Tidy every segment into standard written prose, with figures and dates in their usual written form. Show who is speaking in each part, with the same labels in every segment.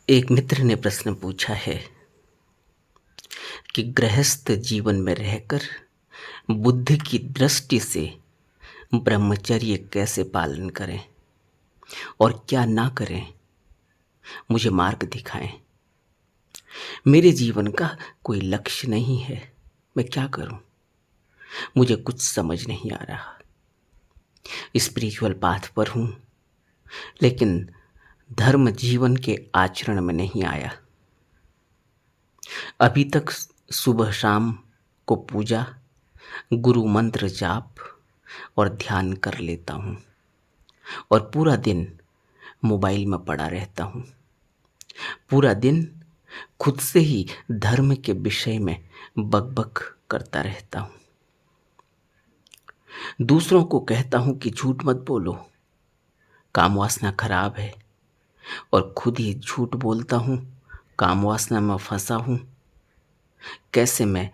Speaker 1: एक मित्र ने प्रश्न पूछा है कि गृहस्थ जीवन में रहकर बुद्ध की दृष्टि से ब्रह्मचर्य कैसे पालन करें और क्या ना करें, मुझे मार्ग दिखाएं। मेरे जीवन का कोई लक्ष्य नहीं है, मैं क्या करूं, मुझे कुछ समझ नहीं आ रहा। स्पिरिचुअल पाथ पर हूं, लेकिन धर्म जीवन के आचरण में नहीं आया। अभी तक सुबह शाम को पूजा, गुरु मंत्र जाप और ध्यान कर लेता हूँ और पूरा दिन मोबाइल में पड़ा रहता हूँ। पूरा दिन खुद से ही धर्म के विषय में बकबक करता रहता हूँ। दूसरों को कहता हूँ कि झूठ मत बोलो, काम वासना खराब है, और खुद ही झूठ बोलता हूँ, काम वासना में फंसा हूँ। कैसे मैं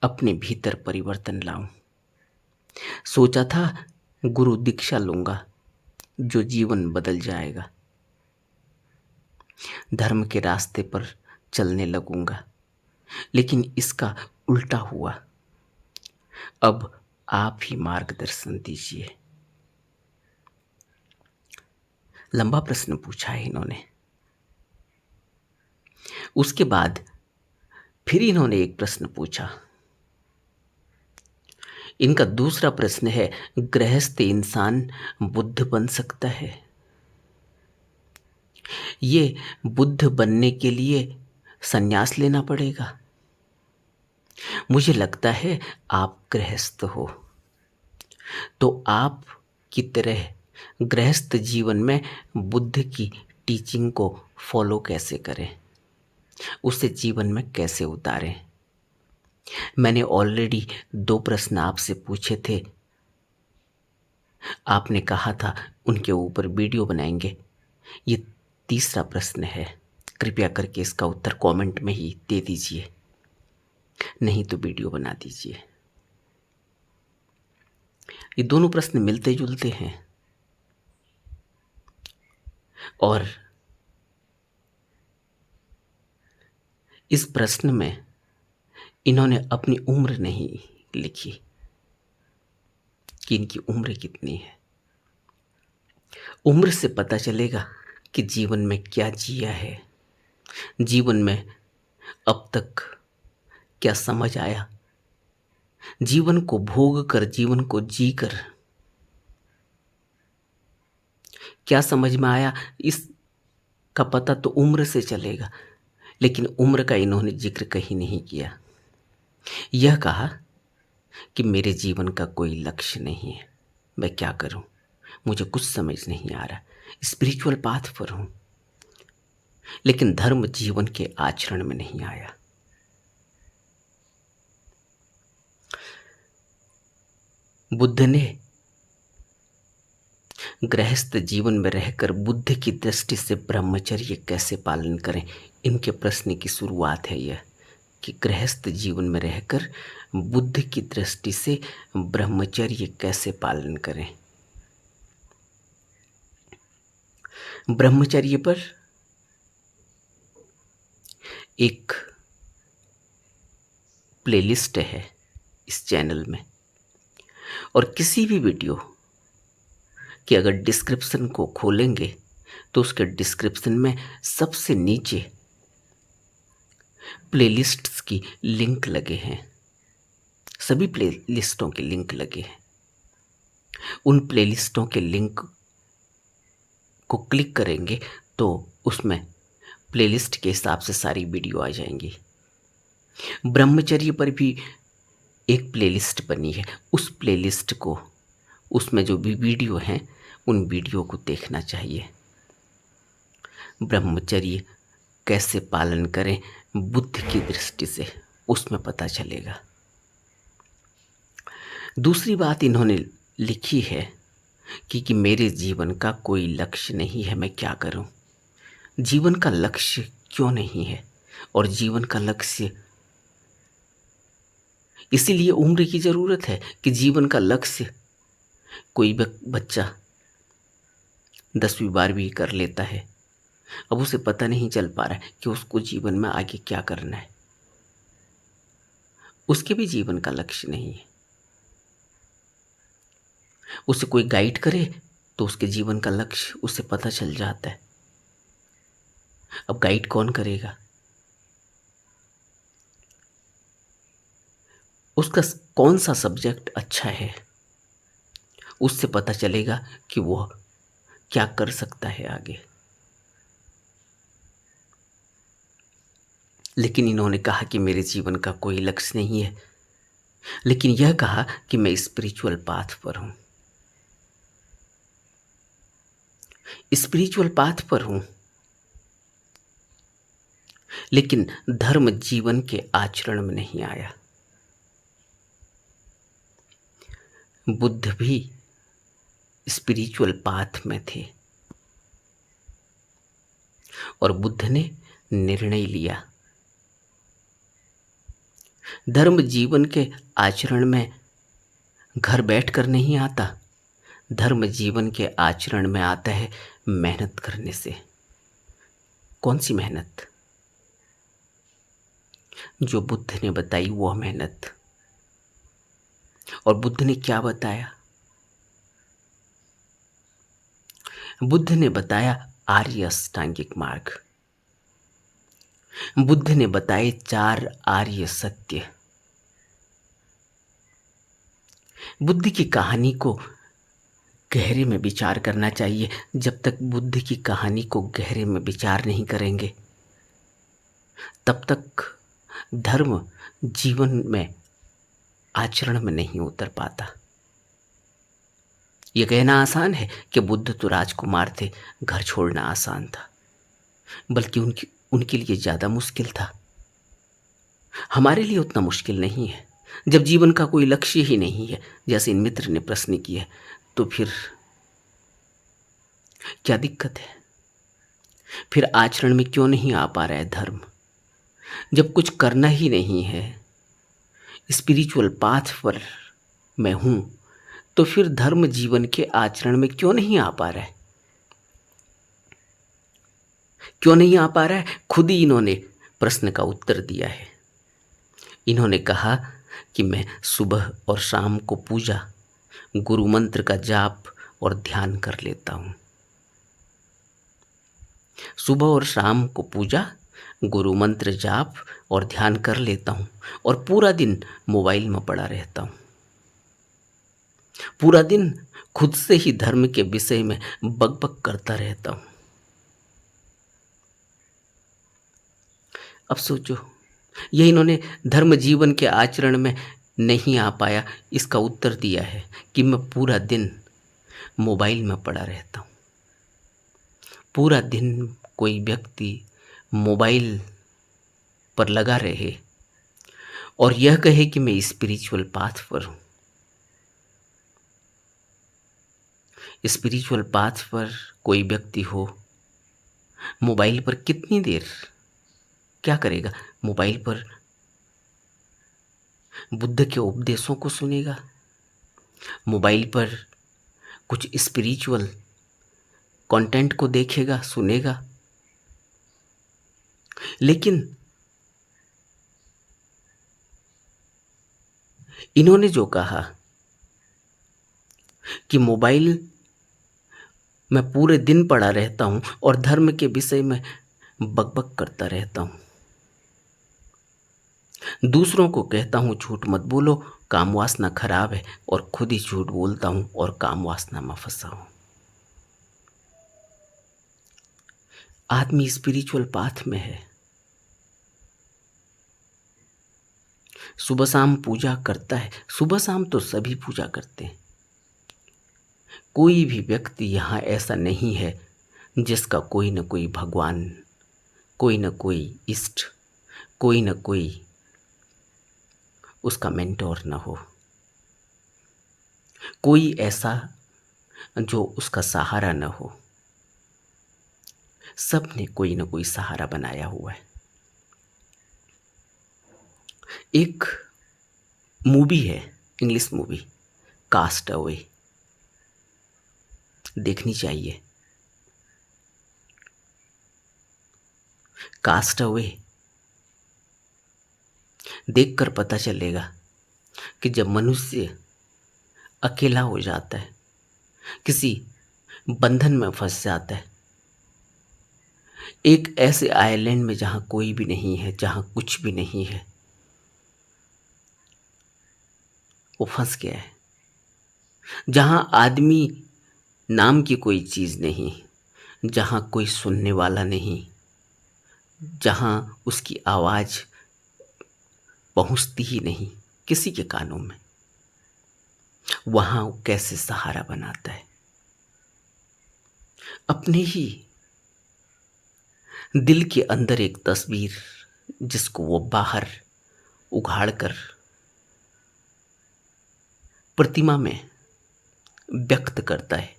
Speaker 1: अपने भीतर परिवर्तन लाऊं? सोचा था गुरु दीक्षा लूंगा, जो जीवन बदल जाएगा। धर्म के रास्ते पर चलने लगूंगा, लेकिन इसका उल्टा हुआ। अब आप ही मार्गदर्शन दीजिए। लंबा प्रश्न पूछा है इन्होंने। उसके बाद फिर इन्होंने एक प्रश्न पूछा। इनका दूसरा प्रश्न है, गृहस्थ इंसान बुद्ध बन सकता है? ये बुद्ध बनने के लिए संन्यास लेना पड़ेगा? मुझे लगता है आप गृहस्थ हो, तो आप की तरह गृहस्थ जीवन में बुद्ध की टीचिंग को फॉलो कैसे करें, उसे जीवन में कैसे उतारें। मैंने ऑलरेडी 2 प्रश्न आपसे पूछे थे। आपने कहा था उनके ऊपर वीडियो बनाएंगे। ये तीसरा प्रश्न है। कृपया करके इसका उत्तर कमेंट में ही दे दीजिए, नहीं तो वीडियो बना दीजिए। ये दोनों प्रश्न मिलते जुलते हैं और इस प्रश्न में इन्होंने अपनी उम्र नहीं लिखी कि इनकी उम्र कितनी है। उम्र से पता चलेगा कि जीवन में क्या जिया है, जीवन में अब तक क्या समझ आया, जीवन को भोग कर, जीवन को जी कर क्या समझ में आया, इसका पता तो उम्र से चलेगा। लेकिन उम्र का इन्होंने जिक्र कहीं नहीं किया। यह कहा कि मेरे जीवन का कोई लक्ष्य नहीं है, मैं क्या करूं, मुझे कुछ समझ नहीं आ रहा। स्पिरिचुअल पाथ पर हूं, लेकिन धर्म जीवन के आचरण में नहीं आया। बुद्ध ने गृहस्थ जीवन में रहकर बुद्ध की दृष्टि से ब्रह्मचर्य कैसे पालन करें, इनके प्रश्न की शुरुआत है यह कि गृहस्थ जीवन में रहकर बुद्ध की दृष्टि से ब्रह्मचर्य कैसे पालन करें। ब्रह्मचर्य पर एक प्लेलिस्ट है इस चैनल में, और किसी भी वीडियो कि अगर डिस्क्रिप्शन को खोलेंगे तो उसके डिस्क्रिप्शन में सबसे नीचे प्लेलिस्ट्स की लिंक लगे हैं। सभी प्लेलिस्टों के लिंक लगे हैं। उन प्लेलिस्टों के लिंक को क्लिक करेंगे तो उसमें प्लेलिस्ट के हिसाब से सारी वीडियो आ जाएंगी। ब्रह्मचर्य पर भी एक प्लेलिस्ट बनी है। उस प्लेलिस्ट को, उसमें जो भी वीडियो हैं, उन वीडियो को देखना चाहिए। ब्रह्मचर्य कैसे पालन करें बुद्ध की दृष्टि से, उसमें पता चलेगा। दूसरी बात इन्होंने लिखी है कि मेरे जीवन का कोई लक्ष्य नहीं है, मैं क्या करूं। जीवन का लक्ष्य क्यों नहीं है? और जीवन का लक्ष्य इसीलिए उम्र की जरूरत है कि जीवन का लक्ष्य कोई बच्चा 10वीं 12वीं कर लेता है, अब उसे पता नहीं चल पा रहा है कि उसको जीवन में आगे क्या करना है। उसके भी जीवन का लक्ष्य नहीं है। उसे कोई गाइड करे तो उसके जीवन का लक्ष्य उसे पता चल जाता है। अब गाइड कौन करेगा? उसका कौन सा सब्जेक्ट अच्छा है, उससे पता चलेगा कि वह क्या कर सकता है आगे। लेकिन इन्होंने कहा कि मेरे जीवन का कोई लक्ष्य नहीं है, लेकिन यह कहा कि मैं स्पिरिचुअल पाथ पर हूं। स्पिरिचुअल पाथ पर हूं, लेकिन धर्म जीवन के आचरण में नहीं आया। बुद्ध भी स्पिरिचुअल पाथ में थे और बुद्ध ने निर्णय लिया, धर्म जीवन के आचरण में घर बैठकर नहीं आता, धर्म जीवन के आचरण में आता है मेहनत करने से। कौन सी मेहनत? जो बुद्ध ने बताई वह मेहनत। और बुद्ध ने क्या बताया? बुद्ध ने बताया आर्य अष्टांगिक मार्ग। बुद्ध ने बताए 4 आर्य सत्य। बुद्ध की कहानी को गहरे में विचार करना चाहिए। जब तक बुद्ध की कहानी को गहरे में विचार नहीं करेंगे, तब तक धर्म जीवन में आचरण में नहीं उतर पाता। यह कहना आसान है कि बुद्ध तो राजकुमार थे, घर छोड़ना आसान था, बल्कि उनके लिए ज़्यादा मुश्किल था। हमारे लिए उतना मुश्किल नहीं है। जब जीवन का कोई लक्ष्य ही नहीं है, जैसे इन मित्र ने प्रश्न किया, तो फिर क्या दिक्कत है? फिर आचरण में क्यों नहीं आ पा रहा है धर्म? जब कुछ करना ही नहीं है, स्पिरिचुअल पाथ पर मैं हूं, तो फिर धर्म जीवन के आचरण में क्यों नहीं आ पा रहा है? क्यों नहीं आ पा रहा है? खुद ही इन्होंने प्रश्न का उत्तर दिया है। इन्होंने कहा कि मैं सुबह और शाम को पूजा, गुरु मंत्र का जाप और ध्यान कर लेता हूं। सुबह और शाम को पूजा, गुरु मंत्र जाप और ध्यान कर लेता हूं, और पूरा दिन मोबाइल में पड़ा रहता हूं। पूरा दिन खुद से ही धर्म के विषय में बकबक करता रहता हूं। अब सोचो, ये इन्होंने धर्म जीवन के आचरण में नहीं आ पाया, इसका उत्तर दिया है कि मैं पूरा दिन मोबाइल में पड़ा रहता हूँ। पूरा दिन कोई व्यक्ति मोबाइल पर लगा रहे और यह कहे कि मैं स्पिरिचुअल पाथ पर हूँ। स्पिरिचुअल पाथ पर कोई व्यक्ति हो, मोबाइल पर कितनी देर क्या करेगा? मोबाइल पर बुद्ध के उपदेशों को सुनेगा, मोबाइल पर कुछ स्पिरिचुअल कंटेंट को देखेगा, सुनेगा। लेकिन इन्होंने जो कहा कि मोबाइल मैं पूरे दिन पड़ा रहता हूं और धर्म के विषय में बकबक करता रहता हूं, दूसरों को कहता हूं झूठ मत बोलो, काम वासना खराब है, और खुद ही झूठ बोलता हूं और काम वासना में फंसा हूं। आदमी स्पिरिचुअल पाथ में है, सुबह शाम पूजा करता है। सुबह शाम तो सभी पूजा करते हैं। कोई भी व्यक्ति यहाँ ऐसा नहीं है जिसका कोई न कोई भगवान, कोई न कोई इष्ट, कोई न कोई उसका मेंटोर न हो, कोई ऐसा जो उसका सहारा न हो। सब ने कोई न कोई सहारा बनाया हुआ है। एक मूवी है, इंग्लिश मूवी, कास्ट अवे, देखनी चाहिए। कास्ट अवे। देखकर पता चलेगा कि जब मनुष्य अकेला हो जाता है, किसी बंधन में फंस जाता है, एक ऐसे आइलैंड में जहाँ कोई भी नहीं है, जहाँ कुछ भी नहीं है, वो फंस गया है। जहाँ आदमी नाम की कोई चीज़ नहीं, जहाँ कोई सुनने वाला नहीं, जहाँ उसकी आवाज़ पहुँचती ही नहीं किसी के कानों में, वहाँ वो कैसे सहारा बनाता है? अपने ही दिल के अंदर एक तस्वीर, जिसको वो बाहर उघाड़ कर प्रतिमा में व्यक्त करता है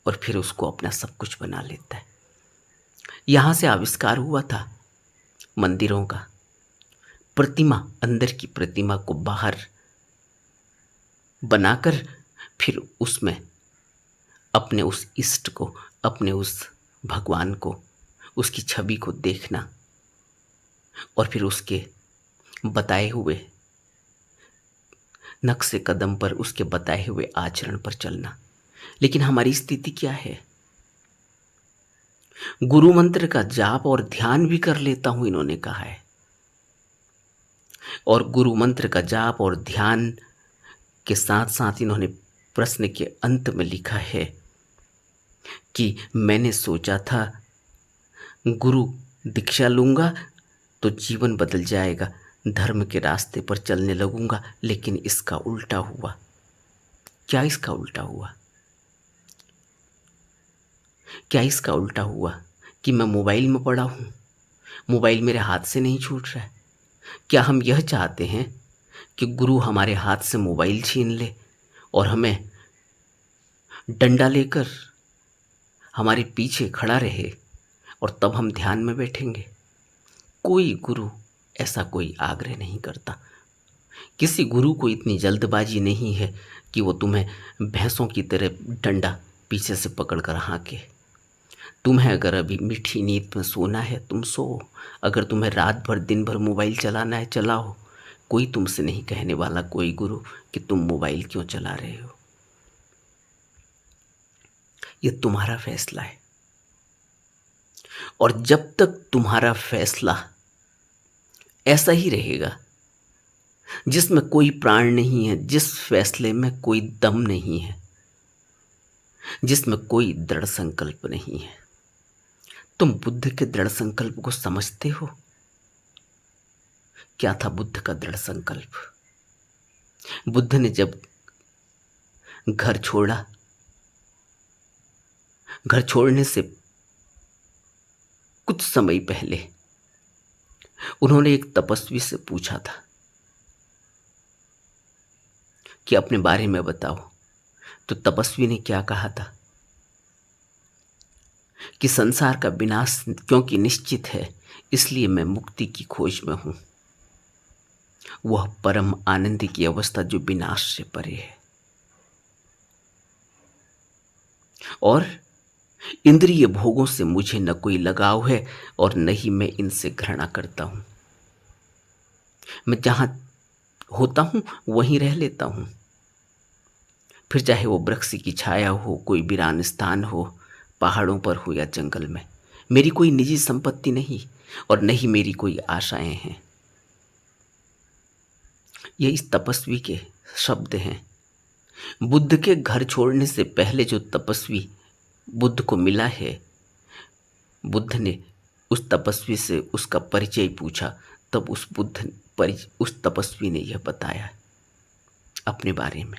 Speaker 1: और फिर उसको अपना सब कुछ बना लेता है। यहाँ से आविष्कार हुआ था मंदिरों का। प्रतिमा, अंदर की प्रतिमा को बाहर बनाकर फिर उसमें अपने उस इष्ट को, अपने उस भगवान को, उसकी छवि को देखना और फिर उसके बताए हुए नक्शे कदम पर, उसके बताए हुए आचरण पर चलना। लेकिन हमारी स्थिति क्या है? गुरु मंत्र का जाप और ध्यान भी कर लेता हूं, इन्होंने कहा है। और गुरु मंत्र का जाप और ध्यान के साथ साथ इन्होंने प्रश्न के अंत में लिखा है कि मैंने सोचा था गुरु दीक्षा लूंगा तो जीवन बदल जाएगा, धर्म के रास्ते पर चलने लगूंगा, लेकिन इसका उल्टा हुआ। क्या इसका उल्टा हुआ? क्या इसका उल्टा हुआ कि मैं मोबाइल में पड़ा हूं, मोबाइल मेरे हाथ से नहीं छूट रहा है? क्या हम यह चाहते हैं कि गुरु हमारे हाथ से मोबाइल छीन ले और हमें डंडा लेकर हमारे पीछे खड़ा रहे और तब हम ध्यान में बैठेंगे? कोई गुरु ऐसा कोई आग्रह नहीं करता। किसी गुरु को इतनी जल्दबाजी नहीं है कि वो तुम्हें भैंसों की तरह डंडा पीछे से पकड़कर हाँके। तुम्हें अगर अभी मीठी नींद में सोना है, तुम सो। अगर तुम्हें रात भर दिन भर मोबाइल चलाना है, चलाओ। कोई तुमसे नहीं कहने वाला, कोई गुरु, कि तुम मोबाइल क्यों चला रहे हो। ये तुम्हारा फैसला है। और जब तक तुम्हारा फैसला ऐसा ही रहेगा, जिसमें कोई प्राण नहीं है, जिस फैसले में कोई दम नहीं है, जिसमें कोई दृढ़ संकल्प नहीं है। तुम बुद्ध के दृढ़ संकल्प को समझते हो? क्या था बुद्ध का दृढ़ संकल्प? बुद्ध ने जब घर छोड़ा, घर छोड़ने से कुछ समय पहले उन्होंने एक तपस्वी से पूछा था कि अपने बारे में बताओ। तो तपस्वी ने क्या कहा था कि संसार का विनाश क्योंकि निश्चित है, इसलिए मैं मुक्ति की खोज में हूं, वह परम आनंद की अवस्था जो विनाश से परे है। और इंद्रिय भोगों से मुझे न कोई लगाव है और न ही मैं इनसे घृणा करता हूं। मैं जहां होता हूं वहीं रह लेता हूं, फिर चाहे वो वृक्ष की छाया हो, कोई वीरान स्थान हो, पहाड़ों पर हो या जंगल में। मेरी कोई निजी संपत्ति नहीं और न ही मेरी कोई आशाएं हैं। ये इस तपस्वी के शब्द हैं। बुद्ध के घर छोड़ने से पहले जो तपस्वी बुद्ध को मिला है, बुद्ध ने उस तपस्वी से उसका परिचय पूछा, तब उस तपस्वी ने यह बताया अपने बारे में।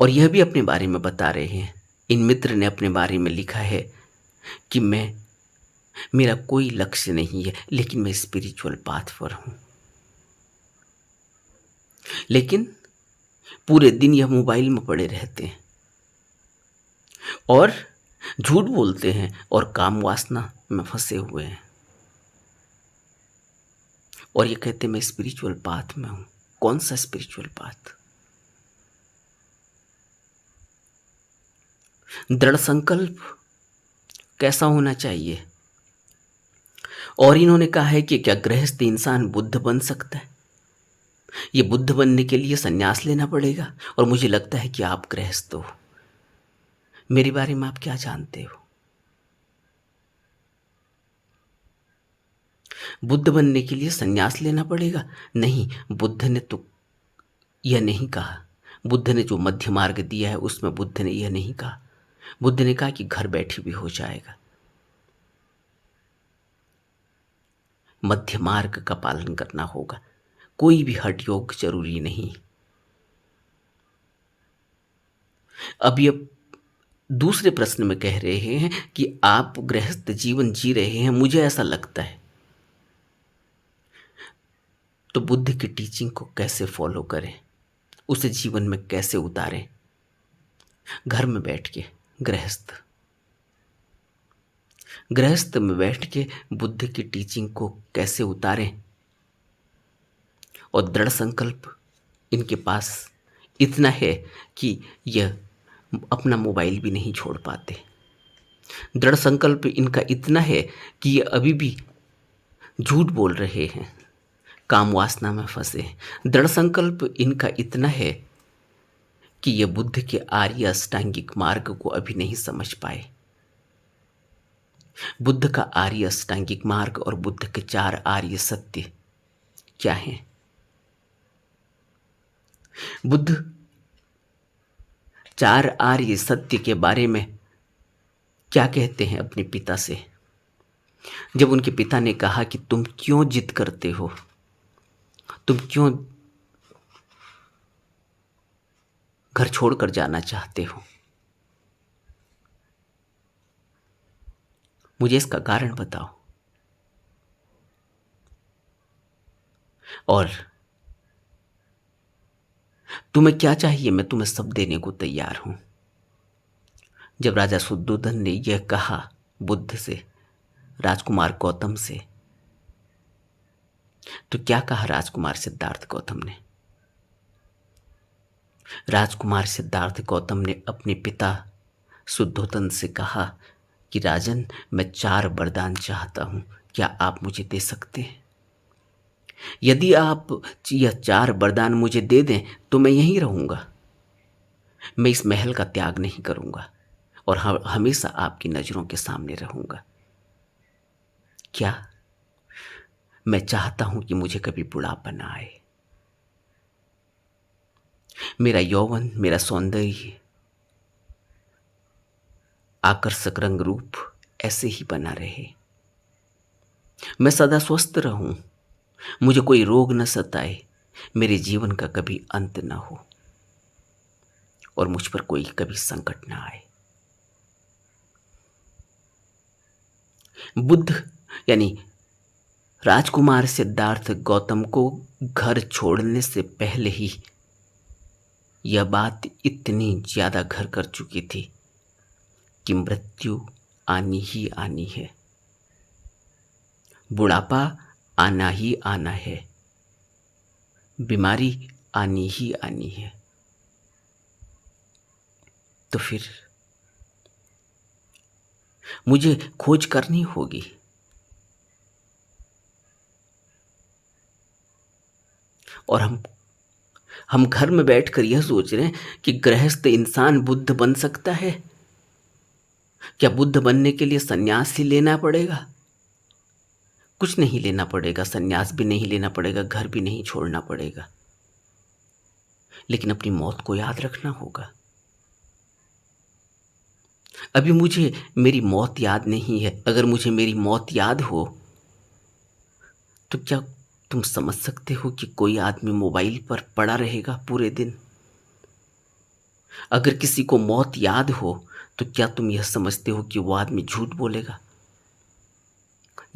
Speaker 1: और यह भी अपने बारे में बता रहे हैं। इन मित्र ने अपने बारे में लिखा है कि मेरा कोई लक्ष्य नहीं है, लेकिन मैं स्पिरिचुअल पाथ पर हूं। लेकिन पूरे दिन यह मोबाइल में पड़े रहते हैं और झूठ बोलते हैं और काम वासना में फंसे हुए हैं और ये कहते मैं स्पिरिचुअल पाथ में हूं। कौन सा स्पिरिचुअल पाथ? दृढ़ संकल्प कैसा होना चाहिए। और इन्होंने कहा है कि क्या गृहस्थ इंसान बुद्ध बन सकता है। ये बुद्ध बनने के लिए संन्यास लेना पड़ेगा। और मुझे लगता है कि आप गृहस्थ हो, मेरे बारे में आप क्या जानते हो। बुद्ध बनने के लिए संन्यास लेना पड़ेगा? नहीं, बुद्ध ने तो यह नहीं कहा। बुद्ध ने जो मध्य मार्ग दिया है उसमें बुद्ध ने यह नहीं कहा। बुद्ध ने कहा कि घर बैठे भी हो जाएगा। मध्य मार्ग का पालन करना होगा, कोई भी हठ योग जरूरी नहीं। अब ये दूसरे प्रश्न में कह रहे हैं कि आप गृहस्थ जीवन जी रहे हैं, मुझे ऐसा लगता है, तो बुद्ध की टीचिंग को कैसे फॉलो करें, उसे जीवन में कैसे उतारें। घर में बैठ के गृहस्थ में बैठ के बुद्ध की टीचिंग को कैसे उतारें। और दृढ़ संकल्प इनके पास इतना है कि यह अपना मोबाइल भी नहीं छोड़ पाते। दृढ़ संकल्प इनका इतना है कि ये अभी भी झूठ बोल रहे हैं, काम वासना में फंसे हैं। दृढ़ संकल्प इनका इतना है कि ये बुद्ध के आर्य अष्टांगिक मार्ग को अभी नहीं समझ पाए। बुद्ध का आर्य अष्टांगिक मार्ग और बुद्ध के 4 आर्य सत्य क्या हैं। बुद्ध 4 आर्य सत्य के बारे में क्या कहते हैं अपने पिता से। जब उनके पिता ने कहा कि तुम क्यों जिद करते हो, तुम क्यों घर छोड़कर जाना चाहते हो, मुझे इसका कारण बताओ। और तुम्हें क्या चाहिए, मैं तुम्हें सब देने को तैयार हूं। जब राजा शुद्धोधन ने यह कहा बुद्ध से, राजकुमार गौतम से, तो क्या कहा राजकुमार सिद्धार्थ गौतम ने। राजकुमार सिद्धार्थ गौतम ने अपने पिता शुद्धोधन से कहा कि राजन, मैं 4 वरदान चाहता हूं, क्या आप मुझे दे सकते हैं। यदि आप यह 4 वरदान मुझे दे दें तो मैं यहीं रहूंगा, मैं इस महल का त्याग नहीं करूंगा और हमेशा आपकी नजरों के सामने रहूंगा। क्या? मैं चाहता हूं कि मुझे कभी बुढ़ापा ना आए, मेरा यौवन, मेरा सौंदर्य, आकर्षक रंग रूप ऐसे ही बना रहे, मैं सदा स्वस्थ रहूं, मुझे कोई रोग न सताए, मेरे जीवन का कभी अंत ना हो और मुझ पर कोई कभी संकट ना आए। बुद्ध यानी राजकुमार सिद्धार्थ गौतम को घर छोड़ने से पहले ही यह बात इतनी ज्यादा घर कर चुकी थी कि मृत्यु आनी ही आनी है, बुढ़ापा आना ही आना है, बीमारी आनी ही आनी है। तो फिर मुझे खोज करनी होगी। और हम घर में बैठकर यह सोच रहे हैं कि गृहस्थ इंसान बुद्ध बन सकता है। क्या बुद्ध बनने के लिए संन्यास ही लेना पड़ेगा? कुछ नहीं लेना पड़ेगा, संन्यास भी नहीं लेना पड़ेगा, घर भी नहीं छोड़ना पड़ेगा, लेकिन अपनी मौत को याद रखना होगा। अभी मुझे मेरी मौत याद नहीं है। अगर मुझे मेरी मौत याद हो तो क्या तुम समझ सकते हो कि कोई आदमी मोबाइल पर पड़ा रहेगा पूरे दिन? अगर किसी को मौत याद हो तो क्या तुम यह समझते हो कि वो आदमी झूठ बोलेगा?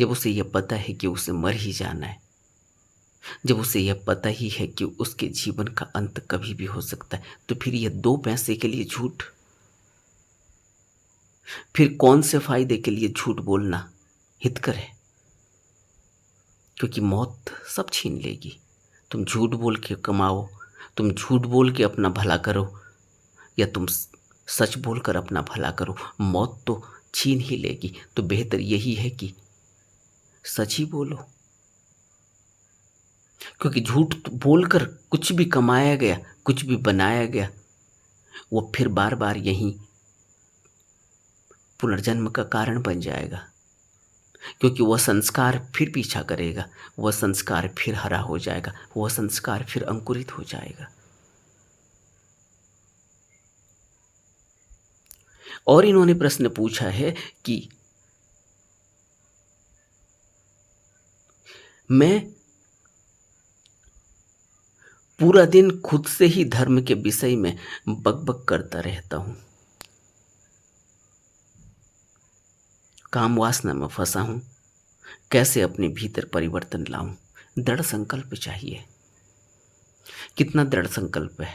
Speaker 1: जब उसे यह पता है कि उसे मर ही जाना है, जब उसे यह पता ही है कि उसके जीवन का अंत कभी भी हो सकता है, तो फिर यह 2 पैसे के लिए झूठ, फिर कौन से फायदे के लिए झूठ बोलना हितकर है? क्योंकि मौत सब छीन लेगी। तुम झूठ बोल के कमाओ, तुम झूठ बोल के अपना भला करो, या तुम सच बोलकर अपना भला करो, मौत तो छीन ही लेगी, तो बेहतर यही है कि सच ही बोलो। क्योंकि झूठ बोलकर कुछ भी कमाया गया, कुछ भी बनाया गया, वो फिर बार बार यही पुनर्जन्म का कारण बन जाएगा। क्योंकि वह संस्कार फिर पीछा करेगा, वह संस्कार फिर हरा हो जाएगा, वह संस्कार फिर अंकुरित हो जाएगा। और इन्होंने प्रश्न पूछा है कि मैं पूरा दिन खुद से ही धर्म के विषय में बकबक करता रहता हूं, काम वासना में फंसा हूं, कैसे अपने भीतर परिवर्तन लाऊं। दृढ़ संकल्प चाहिए। कितना दृढ़ संकल्प है।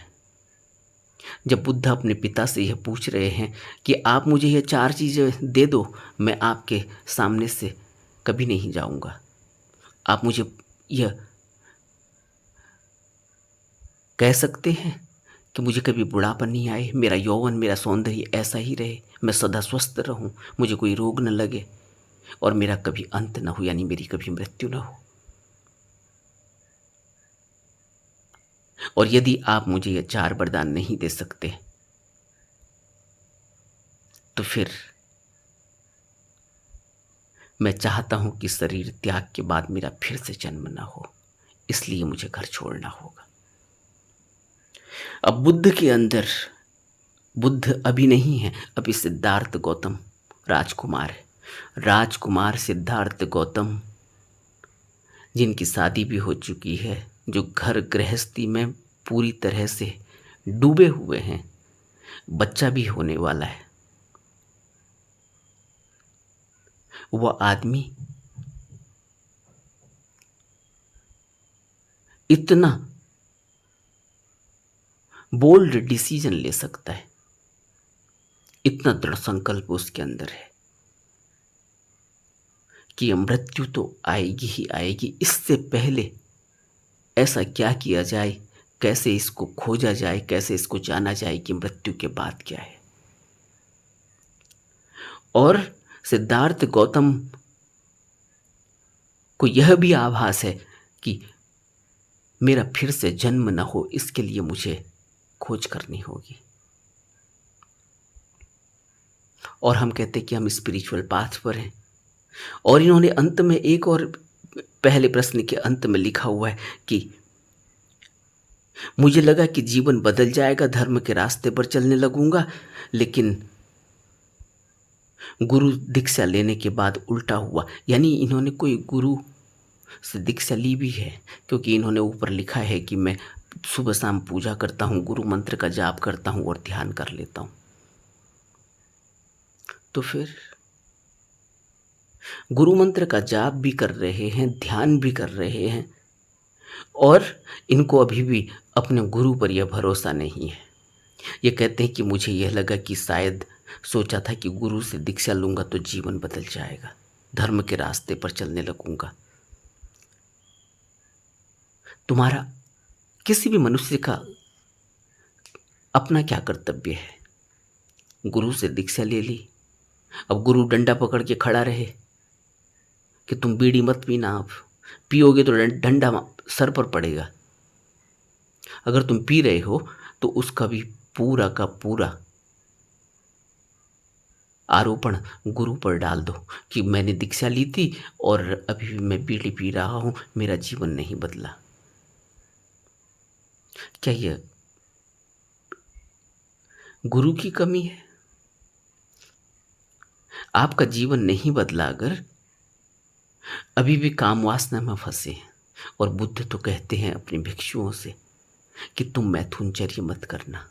Speaker 1: जब बुद्ध अपने पिता से यह पूछ रहे हैं कि आप मुझे ये 4 चीज़ें दे दो, मैं आपके सामने से कभी नहीं जाऊंगा, आप मुझे यह कह सकते हैं कि मुझे कभी बुढ़ापा नहीं आए, मेरा यौवन, मेरा सौंदर्य ऐसा ही रहे, मैं सदा स्वस्थ रहूं, मुझे कोई रोग न लगे और मेरा कभी अंत न हो, यानी मेरी कभी मृत्यु न हो। और यदि आप मुझे ये 4 वरदान नहीं दे सकते तो फिर मैं चाहता हूं कि शरीर त्याग के बाद मेरा फिर से जन्म ना हो, इसलिए मुझे घर छोड़ना होगा। अब बुद्ध के अंदर, बुद्ध अभी नहीं है, अभी सिद्धार्थ गौतम राजकुमार है। राजकुमार सिद्धार्थ गौतम, जिनकी शादी भी हो चुकी है, जो घर गृहस्थी में पूरी तरह से डूबे हुए हैं, बच्चा भी होने वाला है, वह आदमी इतना बोल्ड डिसीजन ले सकता है, इतना दृढ़ संकल्प उसके अंदर है कि मृत्यु तो आएगी ही आएगी, इससे पहले ऐसा क्या किया जाए, कैसे इसको खोजा जाए, कैसे इसको जाना जाए कि मृत्यु के बाद क्या है। और सिद्धार्थ गौतम को यह भी आभास है कि मेरा फिर से जन्म न हो, इसके लिए मुझे खोज करनी होगी। और हम कहते हैं कि हम स्पिरिचुअल पाथ पर हैं। और इन्होंने अंत में एक और, पहले प्रश्न के अंत में लिखा हुआ है कि मुझे लगा कि जीवन बदल जाएगा, धर्म के रास्ते पर चलने लगूंगा, लेकिन गुरु दीक्षा लेने के बाद उल्टा हुआ। यानी इन्होंने कोई गुरु से दीक्षा ली भी है, क्योंकि इन्होंने ऊपर लिखा है कि मैं सुबह शाम पूजा करता हूँ, गुरु मंत्र का जाप करता हूँ और ध्यान कर लेता हूँ। तो फिर गुरु मंत्र का जाप भी कर रहे हैं, ध्यान भी कर रहे हैं, और इनको अभी भी अपने गुरु पर यह भरोसा नहीं है। ये कहते हैं कि मुझे यह लगा कि शायद सोचा था कि गुरु से दीक्षा लूंगा तो जीवन बदल जाएगा, धर्म के रास्ते पर चलने लगूंगा। तुम्हारा, किसी भी मनुष्य का अपना क्या कर्तव्य है। गुरु से दीक्षा ले ली, अब गुरु डंडा पकड़ के खड़ा रहे कि तुम बीड़ी मत पीना, आप पियोगे तो डंडा सर पर पड़ेगा। अगर तुम पी रहे हो तो उसका भी पूरा का पूरा आरोपण गुरु पर डाल दो कि मैंने दीक्षा ली थी और अभी भी मैं बीड़ी पी रहा हूं, मेरा जीवन नहीं बदला। क्या यह गुरु की कमी है? आपका जीवन नहीं बदला अगर अभी भी काम वासना में फंसे हैं। और बुद्ध तो कहते हैं अपने भिक्षुओं से कि तुम मैथुनचर्य मत करना,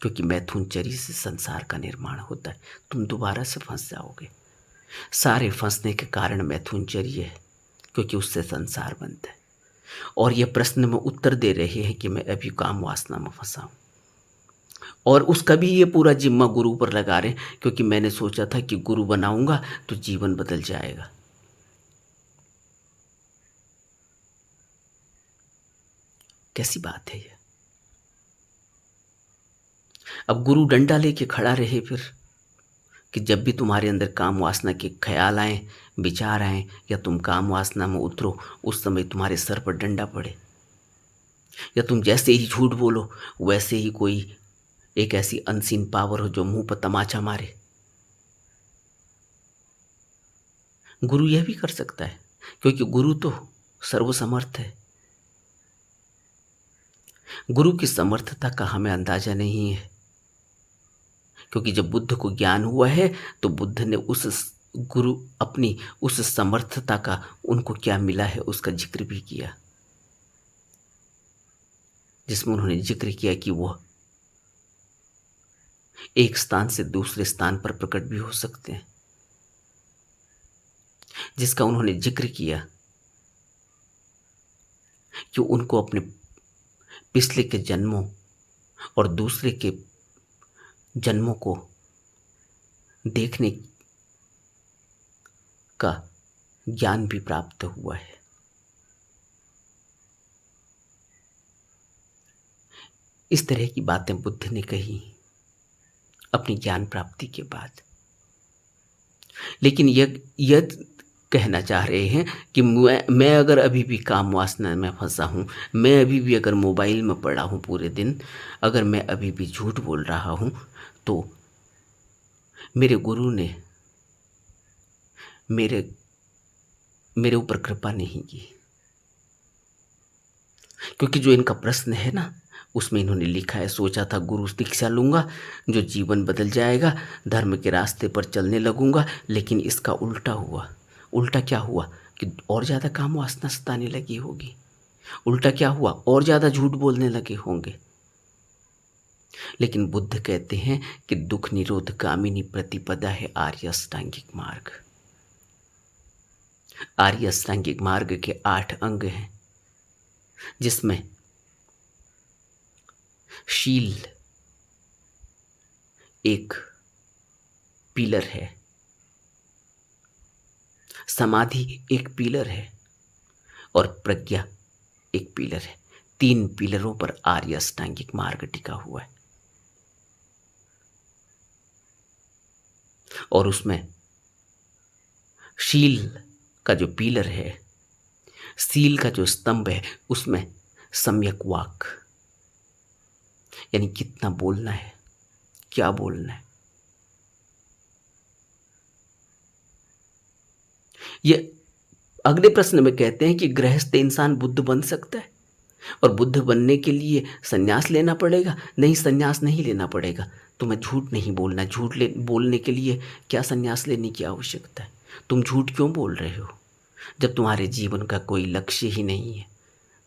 Speaker 1: क्योंकि मैथुनचर्य से संसार का निर्माण होता है, तुम दोबारा से फंस जाओगे। सारे फंसने के कारण मैथुनचर्य है, क्योंकि उससे संसार बनता है। और यह प्रश्न में उत्तर दे रहे हैं कि मैं अभी काम वासना में फंसा हूं, और उसका भी ये पूरा जिम्मा गुरु पर लगा रहे हैं, क्योंकि मैंने सोचा था कि गुरु बनाऊंगा तो जीवन बदल जाएगा। कैसी बात है ये। अब गुरु डंडा लेके खड़ा रहे फिर कि जब भी तुम्हारे अंदर काम वासना के ख्याल आए, विचार आए, या तुम काम वासना में उतरो, उस समय तुम्हारे सर पर डंडा पड़े, या तुम जैसे ही झूठ बोलो वैसे ही कोई एक ऐसी अनसीन पावर हो जो मुंह पर तमाचा मारे। गुरु यह भी कर सकता है, क्योंकि गुरु तो सर्वसमर्थ है। गुरु की समर्थता का हमें अंदाजा नहीं है, क्योंकि जब बुद्ध को ज्ञान हुआ है तो बुद्ध ने उस गुरु अपनी उस समर्थता का, उनको क्या मिला है उसका जिक्र भी किया, जिसमें उन्होंने जिक्र किया कि वह एक स्थान से दूसरे स्थान पर प्रकट भी हो सकते हैं, जिसका उन्होंने जिक्र किया कि उनको अपने पिछले के जन्मों और दूसरे के जन्मों को देखने का ज्ञान भी प्राप्त हुआ है। इस तरह की बातें बुद्ध ने कही अपनी ज्ञान प्राप्ति के बाद। लेकिन यह कहना चाह रहे हैं कि मैं अगर अभी भी काम वासना में फंसा हूँ, मैं अभी भी अगर मोबाइल में पड़ा हूँ पूरे दिन, अगर मैं अभी भी झूठ बोल रहा हूँ, तो मेरे गुरु ने मेरे मेरे ऊपर कृपा नहीं की। क्योंकि जो इनका प्रश्न है ना, उसमें इन्होंने लिखा है, सोचा था गुरु दीक्षा लूँगा, जो जीवन बदल जाएगा, धर्म के रास्ते पर चलने लगूंगा, लेकिन इसका उल्टा हुआ। उल्टा क्या हुआ कि और ज़्यादा काम वासना सताने लगी होगी। उल्टा क्या हुआ, और ज़्यादा झूठ बोलने लगे होंगे। लेकिन बुद्ध कहते हैं कि दुख निरोध गामिनी प्रतिपदा है आर्य अष्टांगिक मार्ग। आर्य अष्टांगिक मार्ग के 8 अंग हैं, जिसमें शील एक पिलर है, समाधि एक पिलर है, और प्रज्ञा एक पिलर है। 3 पिलरों पर आर्य अष्टांगिक मार्ग टिका हुआ है। और उसमें शील का जो पिलर है, सील का जो स्तंभ है, उसमें सम्यक वाक, यानी कितना बोलना है, क्या बोलना है। ये अगले प्रश्न में कहते हैं कि गृहस्थ इंसान बुद्ध बन सकता है, और बुद्ध बनने के लिए संन्यास लेना पड़ेगा? नहीं, संन्यास नहीं लेना पड़ेगा। तुम्हें झूठ नहीं बोलना। बोलने के लिए क्या संन्यास लेने की आवश्यकता है? तुम झूठ क्यों बोल रहे हो जब तुम्हारे जीवन का कोई लक्ष्य ही नहीं है?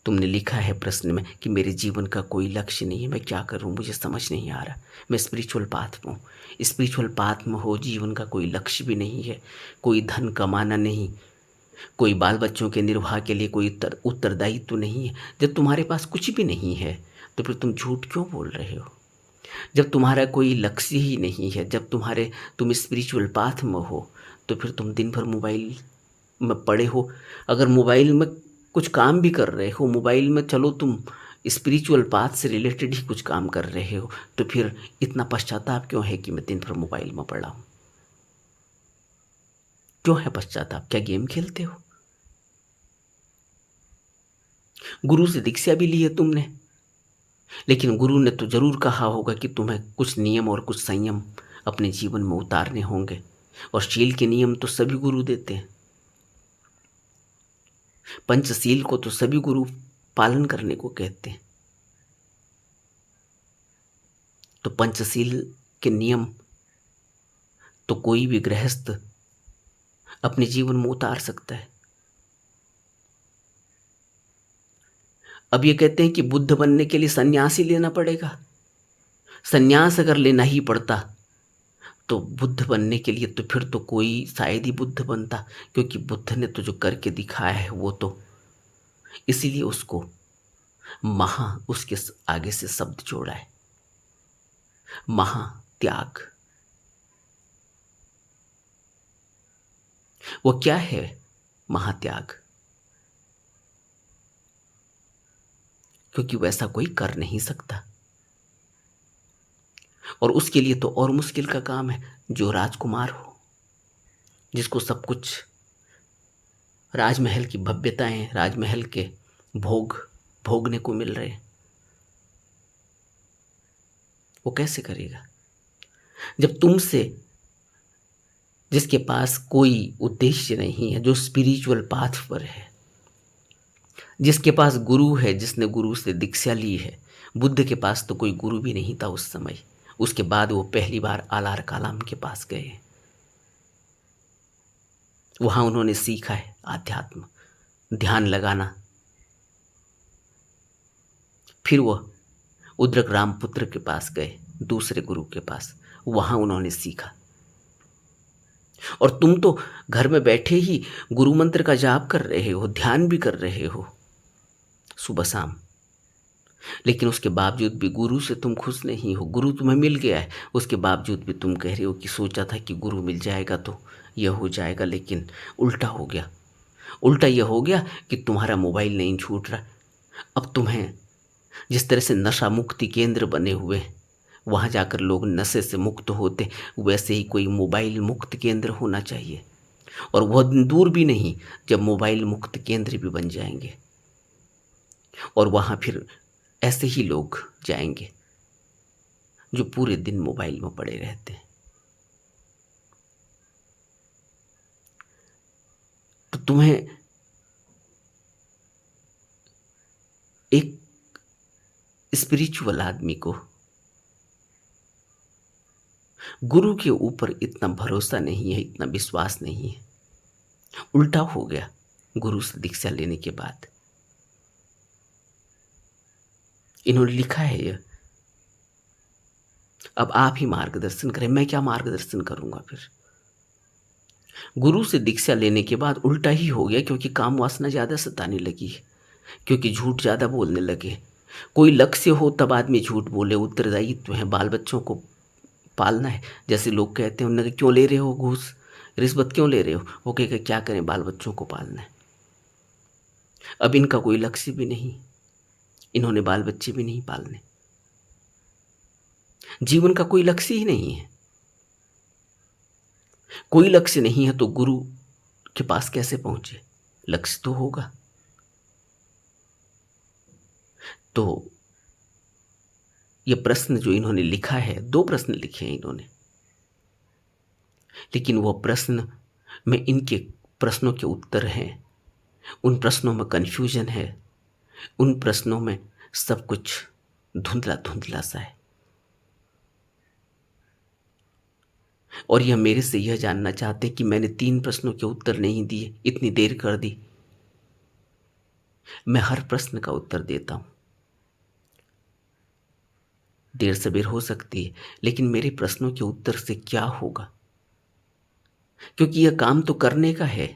Speaker 1: तुमने लिखा है प्रश्न में कि मेरे जीवन का कोई लक्ष्य नहीं है, मैं क्या करूं, मुझे समझ नहीं आ रहा। मैं स्पिरिचुअल पाथ में हूँ। स्पिरिचुअल पाथ में हो, जीवन का कोई लक्ष्य भी नहीं है, कोई धन कमाना नहीं, कोई बाल बच्चों के निर्वाह के लिए कोई उत्तरदायित्व नहीं है। जब तुम्हारे पास कुछ भी नहीं है तो फिर तुम झूठ क्यों बोल रहे हो? जब तुम्हारा कोई लक्ष्य ही नहीं है, जब तुम स्पिरिचुअल पाथ में हो, तो फिर तुम दिन भर मोबाइल में पड़े हो। अगर मोबाइल में कुछ काम भी कर रहे हो, मोबाइल में चलो तुम स्पिरिचुअल पाथ से रिलेटेड ही कुछ काम कर रहे हो, तो फिर इतना पश्चाताप क्यों है कि मैं दिन भर मोबाइल में पड़ा हूँ? क्यों है पश्चाताप? क्या गेम खेलते हो? गुरु से दीक्षा भी ली है तुमने, लेकिन गुरु ने तो जरूर कहा होगा कि तुम्हें कुछ नियम और कुछ संयम अपने जीवन में उतारने होंगे, और शील के नियम तो सभी गुरु देते हैं। पंचशील को तो सभी गुरु पालन करने को कहते हैं। तो पंचशील के नियम तो कोई भी गृहस्थ अपने जीवन में उतार सकता है। अब ये कहते हैं कि बुद्ध बनने के लिए संन्यास ही लेना पड़ेगा। संन्यास अगर लेना ही पड़ता तो बुद्ध बनने के लिए तो फिर तो कोई शायद ही बुद्ध बनता, क्योंकि बुद्ध ने तो जो करके दिखाया है वो तो, इसीलिए उसको उसके आगे से शब्द जोड़ा है, महात्याग। वो क्या है महात्याग? क्योंकि वैसा कोई कर नहीं सकता। और उसके लिए तो और मुश्किल का काम है, जो राजकुमार हो, जिसको सब कुछ, राजमहल की भव्यताएं, राजमहल के भोग भोगने को मिल रहे हैं, वो कैसे करेगा? जब तुमसे, जिसके पास कोई उद्देश्य नहीं है, जो स्पिरिचुअल पाथ पर है, जिसके पास गुरु है, जिसने गुरु से दीक्षा ली है। बुद्ध के पास तो कोई गुरु भी नहीं था उस समय। उसके बाद वो पहली बार आलार कालाम के पास गए। वहां उन्होंने सीखा है आध्यात्म, ध्यान लगाना। फिर वह उद्रक रामपुत्र के पास गए, दूसरे गुरु के पास, वहां उन्होंने सीखा। और तुम तो घर में बैठे ही गुरु मंत्र का जाप कर रहे हो, ध्यान भी कर रहे हो सुबह शाम, लेकिन उसके बावजूद भी गुरु से तुम खुश नहीं हो। गुरु तुम्हें मिल गया है, उसके बावजूद भी तुम कह रहे हो कि सोचा था कि गुरु मिल जाएगा तो यह हो जाएगा, लेकिन उल्टा हो गया। उल्टा यह हो गया कि तुम्हारा मोबाइल नहीं छूट रहा। अब तुम्हें जिस तरह से नशा मुक्ति केंद्र बने हुए, वहाँ जाकर लोग नशे से मुक्त होते, वैसे ही कोई मोबाइल मुक्त केंद्र होना चाहिए। और बहुत दूर भी नहीं जब मोबाइल मुक्त केंद्र भी बन जाएंगे, और वहाँ फिर ऐसे ही लोग जाएंगे जो पूरे दिन मोबाइल में पड़े रहते हैं। तो तुम्हें एक स्पिरिचुअल आदमी को गुरु के ऊपर इतना भरोसा नहीं है, इतना विश्वास नहीं है। उल्टा हो गया गुरु से दीक्षा लेने के बाद। इन्होंने लिखा है यह, अब आप ही मार्गदर्शन करें, मैं क्या मार्गदर्शन करूंगा। फिर गुरु से दीक्षा लेने के बाद उल्टा ही हो गया, क्योंकि काम वासना ज़्यादा सताने लगी है, क्योंकि झूठ ज़्यादा बोलने लगे। कोई लक्ष्य हो तब आदमी झूठ बोले, उत्तरदायित्व है, बाल बच्चों को पालना है। जैसे लोग कहते हैं उन्हें, क्यों ले रहे हो घूस, रिश्वत क्यों ले रहे हो? वो कहेगा क्या करें, बाल बच्चों को पालना है। अब इनका कोई लक्ष्य भी नहीं, इन्होंने बाल बच्चे भी नहीं पालने, जीवन का कोई लक्ष्य ही नहीं है। कोई लक्ष्य नहीं है तो गुरु के पास कैसे पहुंचे? लक्ष्य तो होगा। तो ये प्रश्न जो इन्होंने लिखा है, 2 प्रश्न लिखे हैं इन्होंने, लेकिन वो प्रश्न में, इनके प्रश्नों के उत्तर हैं, उन प्रश्नों में कन्फ्यूजन है, उन प्रश्नों में सब कुछ धुंधला धुंधला सा है। और यह मेरे से यह जानना चाहते कि मैंने 3 प्रश्नों के उत्तर नहीं दिए, इतनी देर कर दी। मैं हर प्रश्न का उत्तर देता हूं, देर सबेर हो सकती है, लेकिन मेरे प्रश्नों के उत्तर से क्या होगा? क्योंकि यह काम तो करने का है।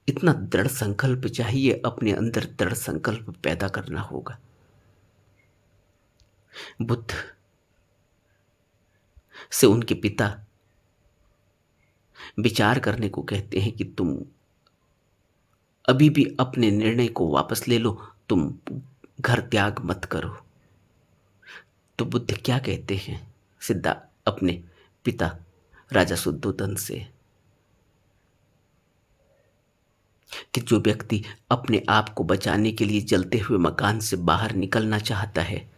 Speaker 1: इतना दृढ़ संकल्प चाहिए, अपने अंदर दृढ़ संकल्प पैदा करना होगा। बुद्ध से उनके पिता विचार करने को कहते हैं कि तुम अभी भी अपने निर्णय को वापस ले लो, तुम घर त्याग मत करो। तो बुद्ध क्या कहते हैं सिद्धा अपने पिता राजा शुद्धोधन से, कि जो व्यक्ति अपने आप को बचाने के लिए जलते हुए मकान से बाहर निकलना चाहता है,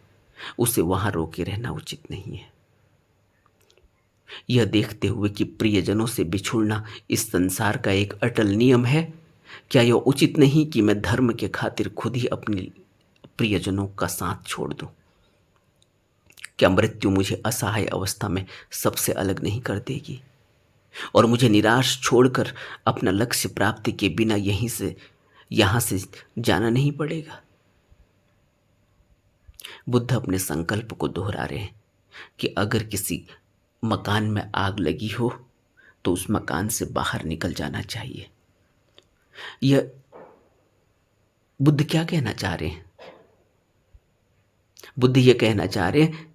Speaker 1: उसे वहां रोके रहना उचित नहीं है। यह देखते हुए कि प्रियजनों से बिछुड़ना इस संसार का एक अटल नियम है, क्या यह उचित नहीं कि मैं धर्म के खातिर खुद ही अपने प्रियजनों का साथ छोड़ दूं? क्या मृत्यु मुझे असहाय अवस्था में सबसे अलग नहीं कर देगी, और मुझे निराश छोड़कर अपना लक्ष्य प्राप्ति के बिना यहां से जाना नहीं पड़ेगा? बुद्ध अपने संकल्प को दोहरा रहे हैं कि अगर किसी मकान में आग लगी हो तो उस मकान से बाहर निकल जाना चाहिए। यह बुद्ध क्या कहना चाह रहे हैं? बुद्ध यह कहना चाह रहे हैं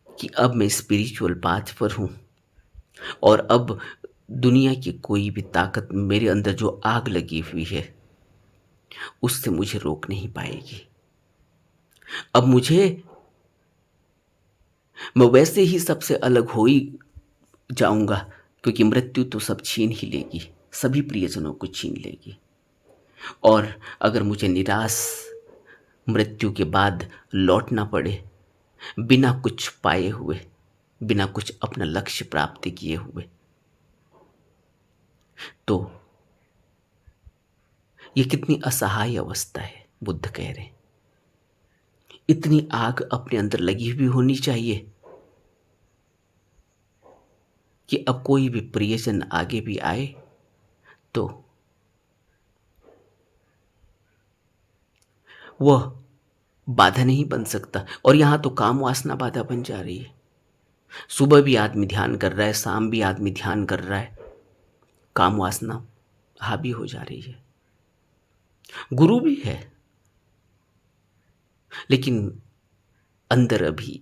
Speaker 1: कि अब मैं स्पिरिचुअल पाथ पर हूं, और अब दुनिया की कोई भी ताकत मेरे अंदर जो आग लगी हुई है उससे मुझे रोक नहीं पाएगी। अब मुझे मैं वैसे ही सबसे अलग हो ही जाऊंगा, क्योंकि मृत्यु तो सब छीन ही लेगी, सभी प्रियजनों को छीन लेगी। और अगर मुझे निराश मृत्यु के बाद लौटना पड़े, बिना कुछ पाए हुए, बिना कुछ अपना लक्ष्य प्राप्त किए हुए, तो ये कितनी असहाय अवस्था है। बुद्ध कह रहे हैं इतनी आग अपने अंदर लगी हुई होनी चाहिए कि अब कोई भी प्रियजन आगे भी आए तो वह बाधा नहीं बन सकता। और यहां तो काम वासना बाधा बन जा रही है। सुबह भी आदमी ध्यान कर रहा है, शाम भी आदमी ध्यान कर रहा है, काम वासना हावी हो जा रही है। गुरु भी है, लेकिन अंदर अभी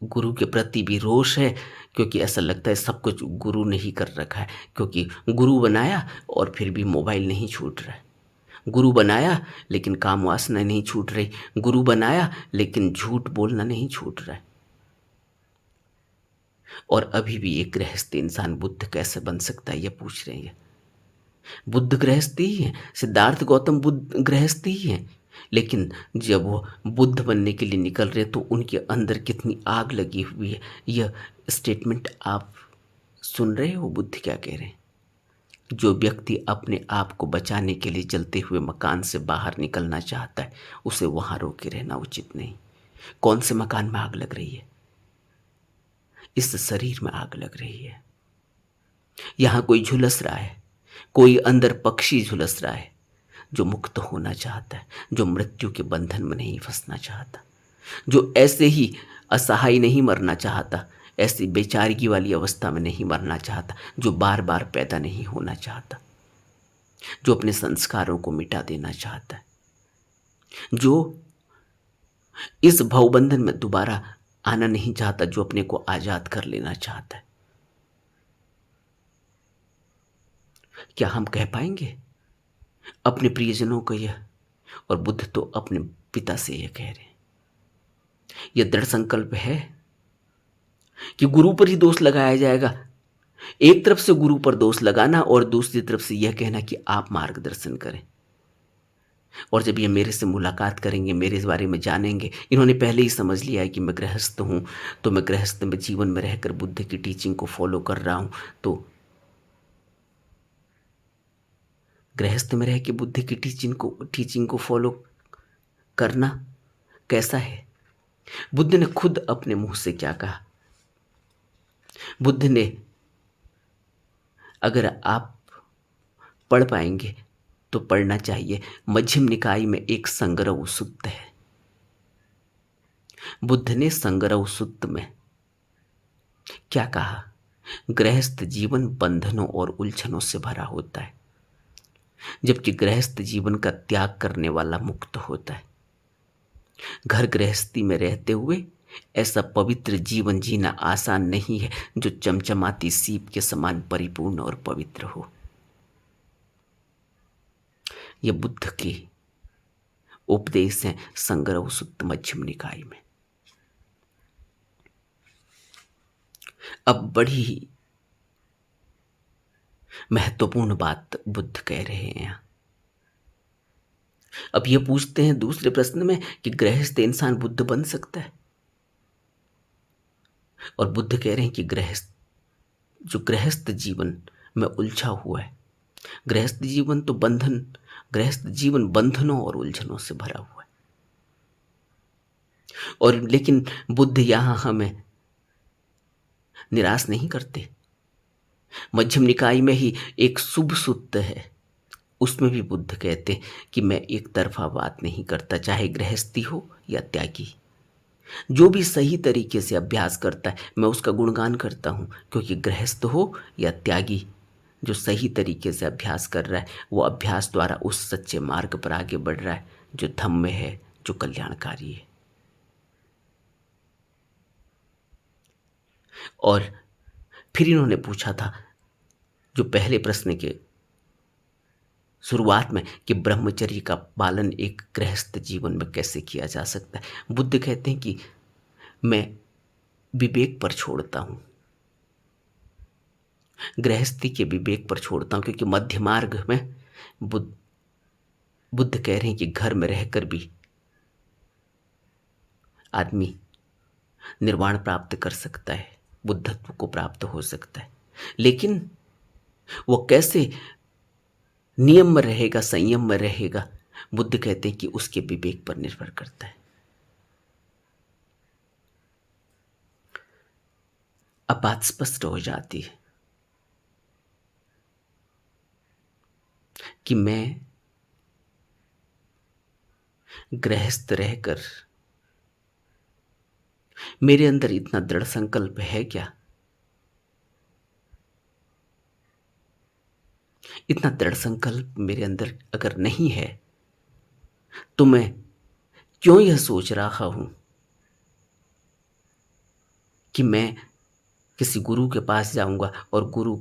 Speaker 1: गुरु के प्रति भी रोष है, क्योंकि ऐसा लगता है सब कुछ गुरु ने ही कर रखा है। क्योंकि गुरु बनाया और फिर भी मोबाइल नहीं छूट रहा है। गुरु बनाया लेकिन काम वासना नहीं छूट रही। गुरु बनाया लेकिन झूठ बोलना नहीं छूट रहा है। और अभी भी एक गृहस्थ इंसान बुद्ध कैसे बन सकता है, ये पूछ रहे हैं। बुद्ध गृहस्थी ही है, सिद्धार्थ गौतम बुद्ध गृहस्थी ही है। लेकिन जब वो बुद्ध बनने के लिए निकल रहे तो उनके अंदर कितनी आग लगी हुई है। यह स्टेटमेंट आप सुन रहे हो, बुद्ध क्या कह रहे हैं? जो व्यक्ति अपने आप को बचाने के लिए जलते हुए मकान से बाहर निकलना चाहता है, उसे वहां रोके रहना उचित नहीं। कौन से मकान में आग लग रही है? इस शरीर में आग लग रही है। यहां कोई झुलस रहा है, कोई अंदर पक्षी झुलस रहा है जो मुक्त होना चाहता है, जो मृत्यु के बंधन में नहीं फंसना चाहता, जो ऐसे ही असहाय नहीं मरना चाहता, ऐसी बेचारगी वाली अवस्था में नहीं मरना चाहता, जो बार बार पैदा नहीं होना चाहता, जो अपने संस्कारों को मिटा देना चाहता है, जो इस भवबंधन में दोबारा आना नहीं चाहता, जो अपने को आजाद कर लेना चाहता है। क्या हम कह पाएंगे अपने प्रियजनों को यह? और बुद्ध तो अपने पिता से यह कह रहे हैं। यह दृढ़ संकल्प है कि गुरु पर ही दोष लगाया जाएगा। एक तरफ से गुरु पर दोष लगाना और दूसरी तरफ से यह कहना कि आप मार्गदर्शन करें। और जब ये मेरे से मुलाकात करेंगे, मेरे इस बारे में जानेंगे, इन्होंने पहले ही समझ लिया है कि मैं गृहस्थ हूँ, तो मैं गृहस्थ में जीवन में रहकर बुद्ध की टीचिंग को फॉलो कर रहा हूँ। तो गृहस्थ में रह के बुद्ध की टीचिंग को फॉलो करना कैसा है? बुद्ध ने खुद अपने मुंह से क्या कहा? बुद्ध ने, अगर आप पढ़ पाएंगे तो पढ़ना चाहिए, मध्यम निकाय में एक संग्रह सुत्त है। बुद्ध ने संग्रह सुत्त में क्या कहा? गृहस्थ जीवन बंधनों और उलझनों से भरा होता है, जबकि गृहस्थ जीवन का त्याग करने वाला मुक्त होता है। घर गृहस्थी में रहते हुए ऐसा पवित्र जीवन जीना आसान नहीं है जो चमचमाती सीप के समान परिपूर्ण और पवित्र हो। यह बुद्ध के उपदेश हैं संग्रह सुत्त मध्यम निकाय में। अब बड़ी ही महत्वपूर्ण बात बुद्ध कह रहे हैं यहाँ। अब ये पूछते हैं दूसरे प्रश्न में कि गृहस्थ इंसान बुद्ध बन सकता है? और बुद्ध कह रहे हैं कि गृहस्थ जीवन में उलझा हुआ है, गृहस्थ जीवन तो गृहस्थ जीवन बंधनों और उलझनों से भरा हुआ है। और लेकिन बुद्ध यहां हमें निराश नहीं करते। मध्यम निकाय में ही एक शुभ सूत्र है, उसमें भी बुद्ध कहते हैं कि मैं एक तरफा बात नहीं करता, चाहे गृहस्थी हो या त्यागी। जो भी सही तरीके से अभ्यास करता है मैं उसका गुणगान करता हूँ, क्योंकि गृहस्थ हो या त्यागी, जो सही तरीके से अभ्यास कर रहा है वो अभ्यास द्वारा उस सच्चे मार्ग पर आगे बढ़ रहा है जो धम्म है, जो कल्याणकारी है। और फिर इन्होंने पूछा था जो पहले प्रश्न के शुरुआत में कि ब्रह्मचर्य का पालन एक गृहस्थ जीवन में कैसे किया जा सकता है। बुद्ध कहते हैं कि मैं विवेक पर छोड़ता हूँ, गृहस्थी के विवेक पर छोड़ता हूँ, क्योंकि मध्य मार्ग में बुद्ध बुद्ध कह रहे हैं कि घर में रहकर भी आदमी निर्वाण प्राप्त कर सकता है, बुद्धत्व को प्राप्त हो सकता है। लेकिन वो कैसे नियम में रहेगा, संयम में रहेगा, बुद्ध कहते हैं कि उसके विवेक पर निर्भर करता है। अब बात स्पष्ट हो जाती है कि मैं गृहस्थ रहकर मेरे अंदर इतना दृढ़ संकल्प है क्या? इतना दृढ़ संकल्प मेरे अंदर अगर नहीं है तो मैं क्यों यह सोच रहा हूं कि मैं किसी गुरु के पास जाऊंगा और गुरु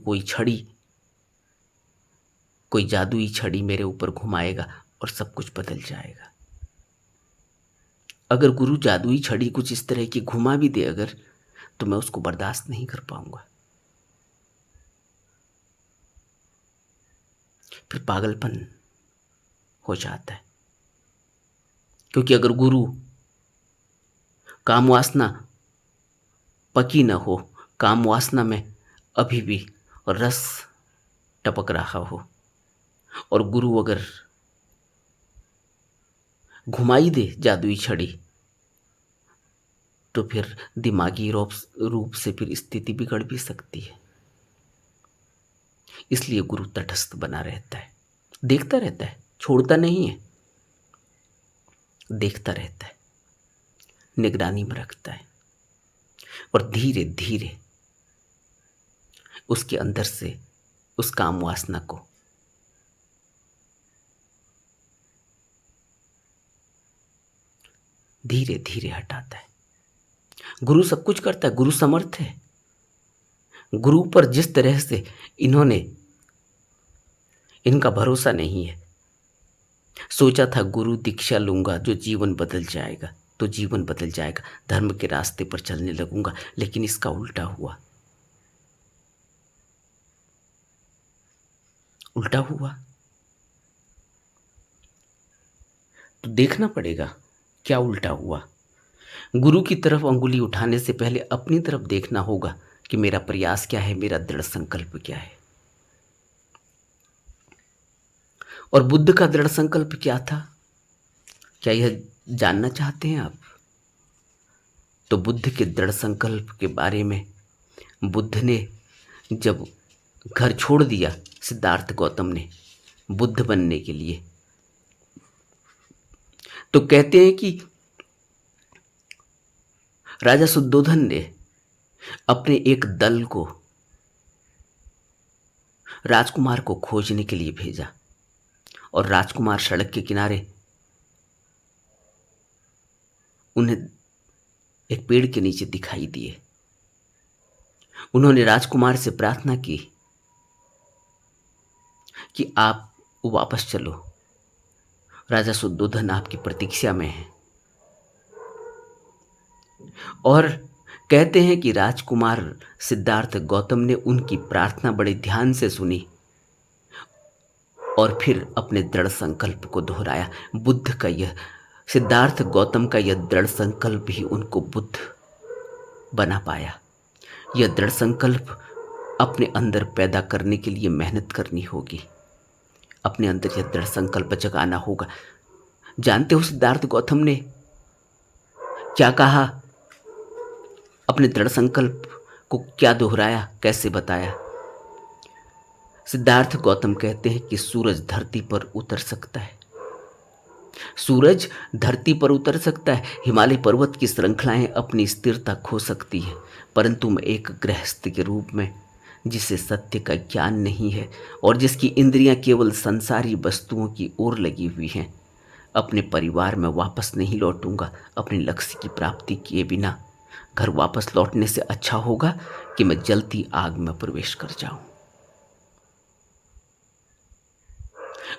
Speaker 1: कोई जादुई छड़ी मेरे ऊपर घुमाएगा और सब कुछ बदल जाएगा। अगर गुरु जादुई छड़ी कुछ इस तरह की घुमा भी दे अगर, तो मैं उसको बर्दाश्त नहीं कर पाऊंगा। फिर पागलपन हो जाता है, क्योंकि अगर गुरु काम वासना पकी न हो, काम वासना में अभी भी रस टपक रहा हो, और गुरु अगर घुमाई दे जादुई छड़ी, तो फिर दिमागी रूप से फिर स्थिति बिगड़ भी सकती है। इसलिए गुरु तटस्थ बना रहता है, देखता रहता है, छोड़ता नहीं है, देखता रहता है, निगरानी में रखता है, और धीरे धीरे उसके अंदर से उस काम वासना को धीरे धीरे हटाता है। गुरु सब कुछ करता है, गुरु समर्थ है। गुरु पर जिस तरह से इनका भरोसा नहीं है, सोचा था गुरु दीक्षा लूंगा जो जीवन बदल जाएगा, तो जीवन बदल जाएगा, धर्म के रास्ते पर चलने लगूंगा, लेकिन इसका उल्टा हुआ। उल्टा हुआ तो देखना पड़ेगा क्या उल्टा हुआ। गुरु की तरफ अंगुली उठाने से पहले अपनी तरफ देखना होगा कि मेरा प्रयास क्या है, मेरा दृढ़ संकल्प क्या है। और बुद्ध का दृढ़ संकल्प क्या था, क्या यह जानना चाहते हैं आप? तो बुद्ध के दृढ़ संकल्प के बारे में, बुद्ध ने जब घर छोड़ दिया सिद्धार्थ गौतम ने बुद्ध बनने के लिए, तो कहते हैं कि राजा शुद्धोधन ने अपने एक दल को राजकुमार को खोजने के लिए भेजा, और राजकुमार सड़क के किनारे उन्हें एक पेड़ के नीचे दिखाई दिए। उन्होंने राजकुमार से प्रार्थना की कि आप वापस चलो, राजा शुद्धोधन आपकी प्रतीक्षा में है। और कहते हैं कि राजकुमार सिद्धार्थ गौतम ने उनकी प्रार्थना बड़े ध्यान से सुनी और फिर अपने दृढ़ संकल्प को दोहराया। बुद्ध का यह, सिद्धार्थ गौतम का यह दृढ़ संकल्प ही उनको बुद्ध बना पाया। यह दृढ़ संकल्प अपने अंदर पैदा करने के लिए मेहनत करनी होगी, अपने अंदर यह दृढ़ संकल्प जगाना होगा। जानते हो सिद्धार्थ गौतम ने क्या कहा, अपने दृढ़ संकल्प को क्या दोहराया, कैसे बताया? सिद्धार्थ गौतम कहते हैं कि सूरज धरती पर उतर सकता है, सूरज धरती पर उतर सकता है, हिमालय पर्वत की श्रृंखलाएं अपनी स्थिरता खो सकती है, परंतु मैं एक गृहस्थ के रूप में, जिसे सत्य का ज्ञान नहीं है और जिसकी इंद्रियां केवल संसारी वस्तुओं की ओर लगी हुई हैं, अपने परिवार में वापस नहीं लौटूंगा। अपने लक्ष्य की प्राप्ति किए बिना घर वापस लौटने से अच्छा होगा कि मैं जलती आग में प्रवेश कर जाऊं।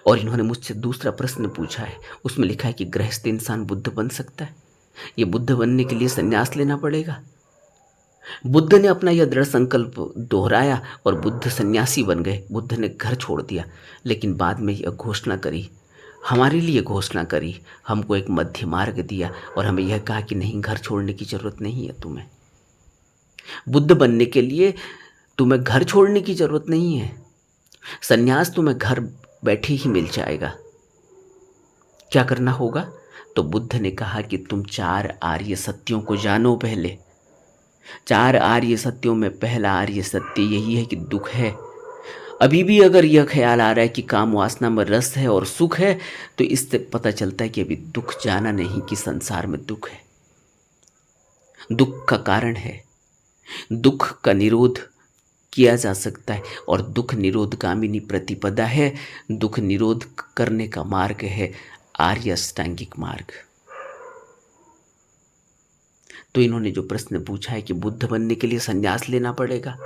Speaker 1: और इन्होंने मुझसे दूसरा प्रश्न पूछा है, उसमें लिखा है कि गृहस्थ इंसान बुद्ध बन सकता है? ये बुद्ध बनने के लिए संन्यास लेना पड़ेगा? बुद्ध ने अपना यह दृढ़ संकल्प दोहराया और बुद्ध सन्यासी बन गए। बुद्ध ने घर छोड़ दिया, लेकिन बाद में यह घोषणा करी, हमारे लिए घोषणा करी, हमको एक मध्य मार्ग दिया और हमें यह कहा कि नहीं, घर छोड़ने की जरूरत नहीं है तुम्हें। बुद्ध बनने के लिए तुम्हें घर छोड़ने की जरूरत नहीं है। सन्यास तुम्हें घर बैठे ही मिल जाएगा। क्या करना होगा? तो बुद्ध ने कहा कि तुम 4 आर्य सत्यों को जानो पहले। 4 आर्य सत्यों में पहला आर्य सत्य यही है कि दुख है। अभी भी अगर यह ख्याल आ रहा है कि काम वासना में रस है और सुख है, तो इससे पता चलता है कि अभी दुख जाना नहीं कि संसार में दुख है, दुख का कारण है। दुख का निरोध किया जा सकता है और दुख निरोधगामिनी प्रतिपदा है। दुख निरोध करने का मार्ग है आर्य अष्टांगिक मार्ग। तो इन्होंने जो प्रश्न पूछा है कि बुद्ध बनने के लिए संन्यास लेना पड़ेगा,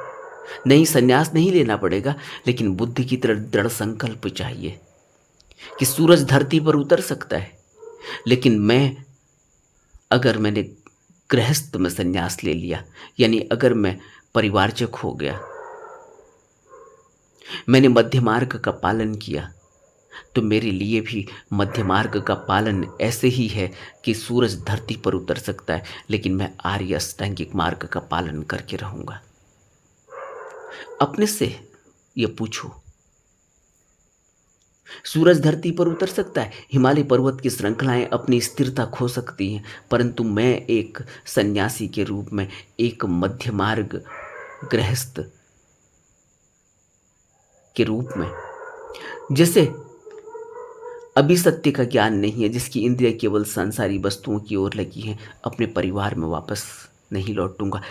Speaker 1: नहीं, संन्यास नहीं लेना पड़ेगा, लेकिन बुद्ध की तरह दृढ़ संकल्प चाहिए कि सूरज धरती पर उतर सकता है, लेकिन मैंने गृहस्थ में संन्यास ले लिया, यानी अगर मैं परिवारजक हो गया, मैंने मध्य मार्ग का पालन किया, तो मेरे लिए भी मध्य मार्ग का पालन ऐसे ही है कि सूरज धरती पर उतर सकता है, लेकिन मैं आर्य अष्टांगिक मार्ग का पालन करके रहूंगा। अपने से ये पूछो, सूरज धरती पर उतर सकता है, हिमालय पर्वत की श्रृंखलाएं अपनी स्थिरता खो सकती हैं, परंतु मैं एक सन्यासी के रूप में, एक मध्य मार्ग गृहस्थ के रूप में, जैसे अभी सत्य का ज्ञान नहीं है, जिसकी इंद्रिय केवल सांसारी वस्तुओं की ओर लगी हैं, अपने परिवार में वापस नहीं लौटूंगा।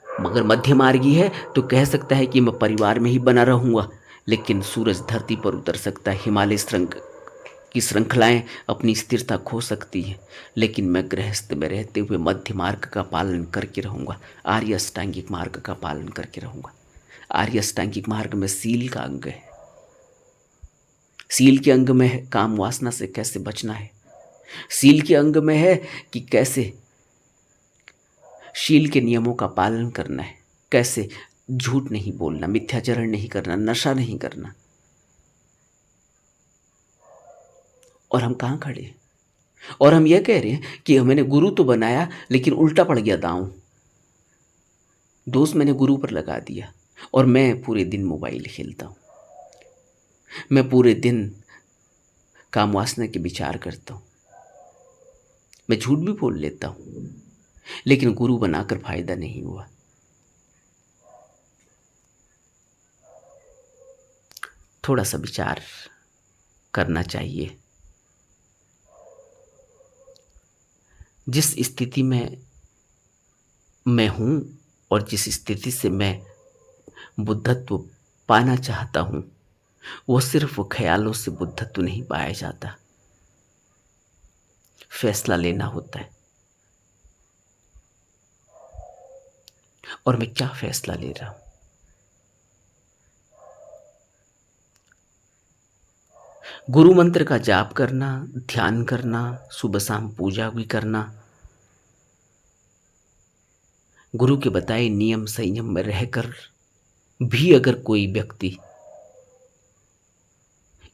Speaker 1: मगर मध्य मार्गी है तो कह सकता है कि मैं परिवार में ही बना रहूंगा, लेकिन सूरज धरती पर उतर सकता है, हिमालय की श्रृंखलाएं अपनी स्थिरता खो सकती हैं, लेकिन मैं गृहस्थ में रहते हुए मध्य मार्ग का पालन करके रहूंगा, आर्य अष्टांगिक मार्ग का पालन करके रहूंगा। आर्य अष्टांगिक मार्ग में सील का अंग है। सील के अंग में है काम वासना से कैसे बचना है। सील के अंग में है कि कैसे शील के नियमों का पालन करना है, कैसे झूठ नहीं बोलना, मिथ्याचरण नहीं करना, नशा नहीं करना। और हम कहाँ खड़े हैं? और हम यह कह रहे हैं कि मैंने गुरु तो बनाया, लेकिन उल्टा पड़ गया दांव, दोष मैंने गुरु पर लगा दिया, और मैं पूरे दिन मोबाइल खेलता हूँ, मैं पूरे दिन काम वासना के विचार करता हूँ, मैं झूठ भी बोल लेता हूँ, लेकिन गुरु बनाकर फायदा नहीं हुआ। थोड़ा सा विचार करना चाहिए। जिस स्थिति में मैं हूं और जिस स्थिति से मैं बुद्धत्व पाना चाहता हूं, वो सिर्फ ख्यालों से बुद्धत्व नहीं पाया जाता, फैसला लेना होता है। और मैं क्या फैसला ले रहा हूं? गुरु मंत्र का जाप करना, ध्यान करना, सुबह शाम पूजा भी करना, गुरु के बताए नियम संयम में रहकर भी अगर कोई व्यक्ति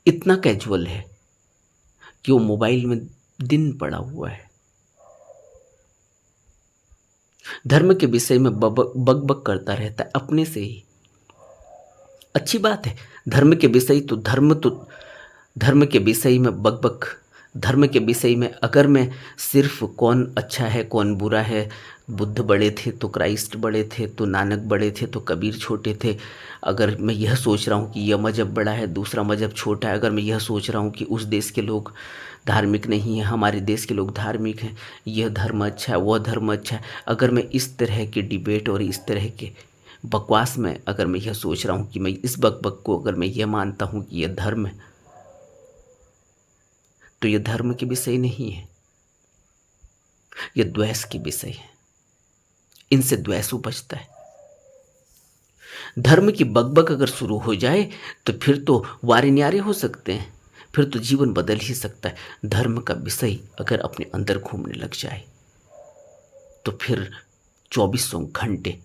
Speaker 1: इतना कैजुअल है कि वो मोबाइल में दिन पड़ा हुआ है, धर्म के विषय में बक करता रहता है अपने से ही, अच्छी बात है। धर्म के विषय में बक, धर्म के विषय में अगर मैं सिर्फ कौन अच्छा है कौन बुरा है, बुद्ध बड़े थे तो क्राइस्ट बड़े थे, तो नानक बड़े थे तो कबीर छोटे थे, अगर मैं यह सोच रहा हूँ कि यह मज़हब बड़ा है दूसरा मज़हब छोटा है, अगर मैं यह सोच रहा हूँ कि उस देश के लोग धार्मिक नहीं हैं हमारे देश के लोग धार्मिक हैं, यह धर्म अच्छा है वह धर्म अच्छा है, अगर मैं इस तरह के डिबेट और इस तरह के बकवास में अगर मैं यह सोच रहा हूँ कि मैं इस बक को अगर मैं यह मानता हूँ कि यह धर्म है, तो यह धर्म के विषय नहीं है, यह द्वेष के विषय है। इनसे द्वेष उपजता है। धर्म की बकबक अगर शुरू हो जाए तो फिर तो वारे न्यारे हो सकते हैं, फिर तो जीवन बदल ही सकता है। धर्म का विषय अगर अपने अंदर घूमने लग जाए तो फिर 2400 घंटे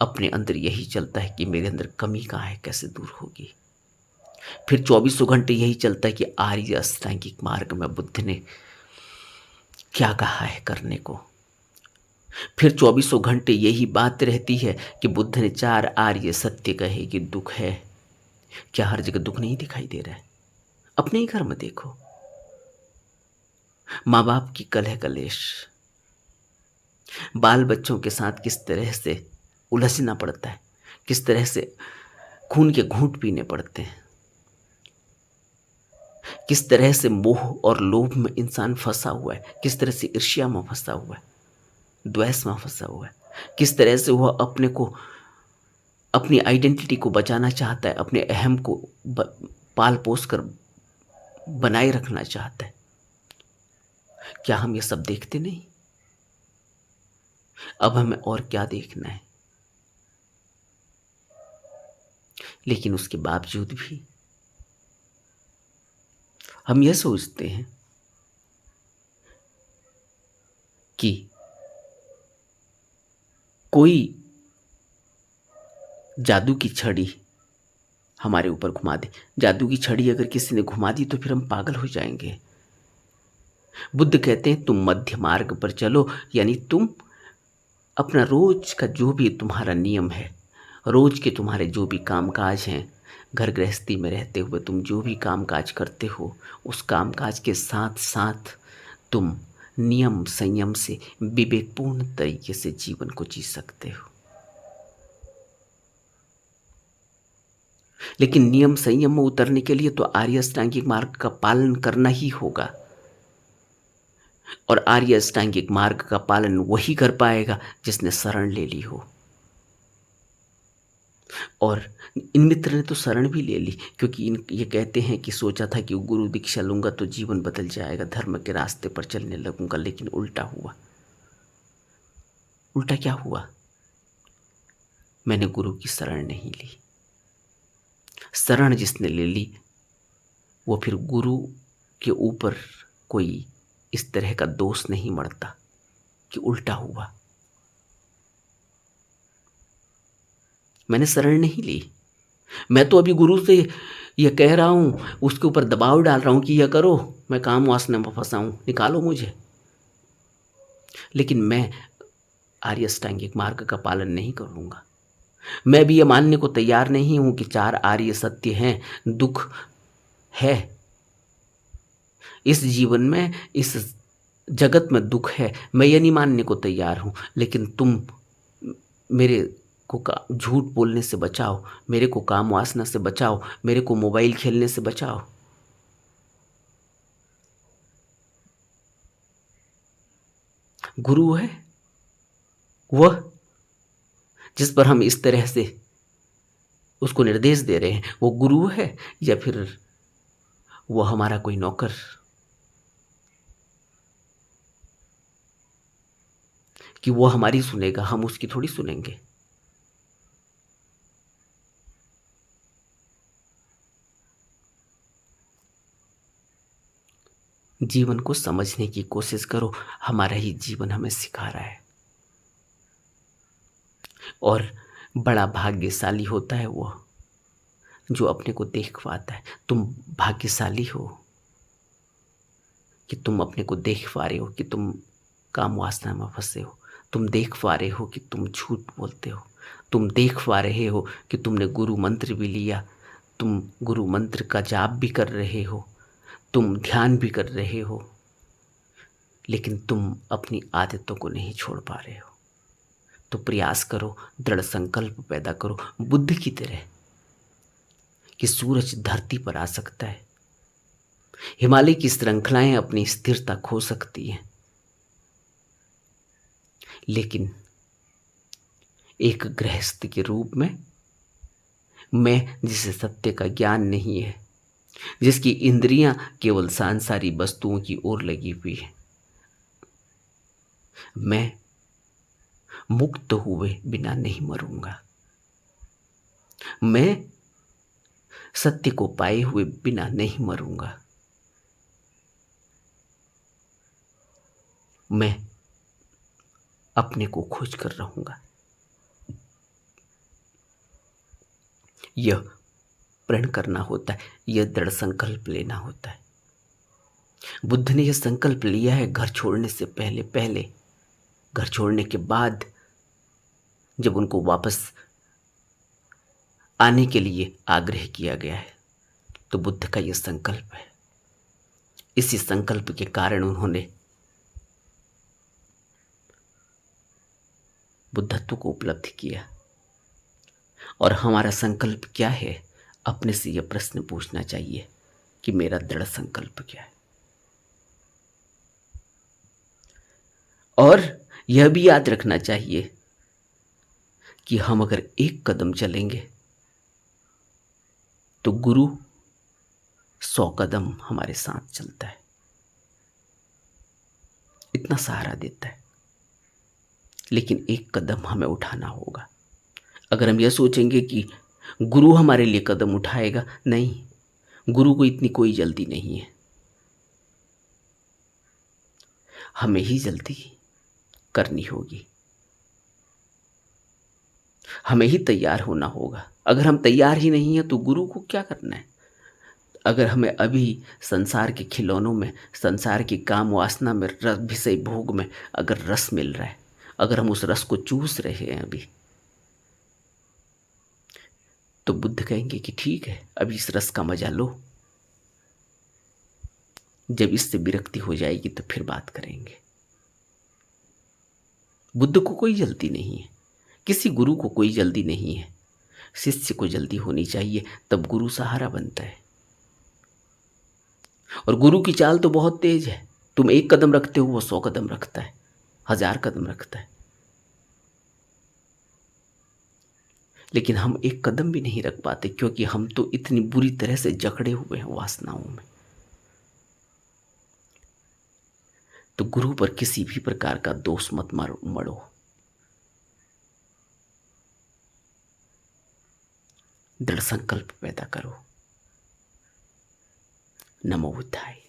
Speaker 1: अपने अंदर यही चलता है कि मेरे अंदर कमी कहाँ है, कैसे दूर होगी। फिर 2400 घंटे यही चलता है कि आर्य अष्टांगिक मार्ग में बुद्ध ने क्या कहा है करने को। फिर 2400 घंटे यही बात रहती है कि बुद्ध ने 4 आर्य सत्य कहे कि दुख है। क्या हर जगह दुख नहीं दिखाई दे रहा है? अपने ही घर में देखो, माँ बाप की कलह कलेश, बाल बच्चों के साथ किस तरह से उलझना पड़ता है, किस तरह से खून के घूंट पीने पड़ते हैं, किस तरह से मोह और लोभ में इंसान फंसा हुआ है, किस तरह से ईर्ष्या में फंसा हुआ है, द्वेष में फंसा हुआ है, किस तरह से वह अपने को, अपनी आइडेंटिटी को बचाना चाहता है, अपने अहम को पाल पोस कर बनाए रखना चाहता है। क्या हम ये सब देखते नहीं? अब हमें और क्या देखना है? लेकिन उसके बावजूद भी हम यह सोचते हैं कि कोई जादू की छड़ी हमारे ऊपर घुमा दे। जादू की छड़ी अगर किसी ने घुमा दी तो फिर हम पागल हो जाएंगे। बुद्ध कहते हैं तुम मध्य मार्ग पर चलो, यानी तुम अपना रोज का जो भी तुम्हारा नियम है, रोज के तुम्हारे जो भी कामकाज हैं, घर गृहस्थी में रहते हुए तुम जो भी कामकाज करते हो, उस कामकाज के साथ साथ तुम नियम संयम से विवेकपूर्ण तरीके से जीवन को जी सकते हो। लेकिन नियम संयम में उतरने के लिए तो आर्य अष्टांगिक मार्ग का पालन करना ही होगा। और आर्य अष्टांगिक मार्ग का पालन वही कर पाएगा जिसने शरण ले ली हो। और इन मित्र ने तो शरण भी ले ली, क्योंकि ये कहते हैं कि सोचा था कि गुरु दीक्षा लूंगा तो जीवन बदल जाएगा, धर्म के रास्ते पर चलने लगूंगा, लेकिन उल्टा हुआ। उल्टा क्या हुआ? मैंने गुरु की शरण नहीं ली। शरण जिसने ले ली वो फिर गुरु के ऊपर कोई इस तरह का दोष नहीं मढ़ता कि उल्टा हुआ। मैंने शरण नहीं ली, मैं तो अभी गुरु से यह कह रहा हूं, उसके ऊपर दबाव डाल रहा हूं कि यह करो, मैं काम वासना में फंसा हूं, निकालो मुझे। लेकिन मैं आर्य अष्टांगिक मार्ग का पालन नहीं करूंगा। मैं भी यह मानने को तैयार नहीं हूं कि 4 आर्य सत्य हैं, दुख है इस जीवन में, इस जगत में दुख है, मैं ये नहीं मानने को तैयार हूं। लेकिन तुम मेरे को झूठ बोलने से बचाओ, मेरे को काम वासना से बचाओ, मेरे को मोबाइल खेलने से बचाओ। गुरु है वह जिस पर हम इस तरह से उसको निर्देश दे रहे हैं, वो गुरु है या फिर वो हमारा कोई नौकर कि वो हमारी सुनेगा, हम उसकी थोड़ी सुनेंगे। जीवन को समझने की कोशिश करो, हमारा ही जीवन हमें सिखा रहा है। और बड़ा भाग्यशाली होता है वो जो अपने को देख पाता है। तुम भाग्यशाली हो कि तुम अपने को देख पा रहे हो कि तुम काम वासना में फंसे हो, तुम देख पा रहे हो कि तुम झूठ बोलते हो, तुम देख पा रहे हो कि तुमने गुरु मंत्र भी लिया, तुम गुरु मंत्र का जाप भी कर रहे हो, तुम ध्यान भी कर रहे हो, लेकिन तुम अपनी आदतों को नहीं छोड़ पा रहे हो। तो प्रयास करो, दृढ़ संकल्प पैदा करो, बुद्ध की तरह कि सूरज धरती पर आ सकता है, हिमालय की श्रृंखलाएं अपनी स्थिरता खो सकती हैं, लेकिन एक गृहस्थ के रूप में मैं, जिसे सत्य का ज्ञान नहीं है, जिसकी इंद्रियां केवल सांसारिक वस्तुओं की ओर लगी हुई है, मैं मुक्त हुए बिना नहीं मरूंगा। मैं सत्य को पाए हुए बिना नहीं मरूंगा। मैं अपने को खोज कर रहूंगा। यह प्रण करना होता है, यह दृढ़ संकल्प लेना होता है। बुद्ध ने यह संकल्प लिया है घर छोड़ने से पहले पहले। घर छोड़ने के बाद जब उनको वापस आने के लिए आग्रह किया गया है, तो बुद्ध का यह संकल्प है। इसी संकल्प के कारण उन्होंने बुद्धत्व को उपलब्ध किया। और हमारा संकल्प क्या है? अपने से यह प्रश्न पूछना चाहिए कि मेरा दृढ़ संकल्प क्या है। और यह भी याद रखना चाहिए कि हम अगर एक कदम चलेंगे तो गुरु 100 कदम हमारे साथ चलता है, इतना सहारा देता है। लेकिन एक कदम हमें उठाना होगा। अगर हम यह सोचेंगे कि गुरु हमारे लिए कदम उठाएगा, नहीं, गुरु को इतनी कोई जल्दी नहीं है। हमें ही जल्दी करनी होगी, हमें ही तैयार होना होगा। अगर हम तैयार ही नहीं हैं तो गुरु को क्या करना है? अगर हमें अभी संसार के खिलौनों में, संसार की काम वासना में, रस विषय भोग में अगर रस मिल रहा है, अगर हम उस रस को चूस रहे हैं अभी, तो बुद्ध कहेंगे कि ठीक है, अभी इस रस का मजा लो, जब इससे विरक्ति हो जाएगी तो फिर बात करेंगे। बुद्ध को कोई जल्दी नहीं है, किसी गुरु को कोई जल्दी नहीं है। शिष्य को जल्दी होनी चाहिए, तब गुरु सहारा बनता है। और गुरु की चाल तो बहुत तेज है। तुम एक कदम रखते हो, वो 100 कदम रखता है, 1000 कदम रखता है। लेकिन हम एक कदम भी नहीं रख पाते, क्योंकि हम तो इतनी बुरी तरह से जकड़े हुए हैं वासनाओं में। तो गुरु पर किसी भी प्रकार का दोष मत मढ़ो। दृढ़ संकल्प पैदा करो। नमो बुद्धाय।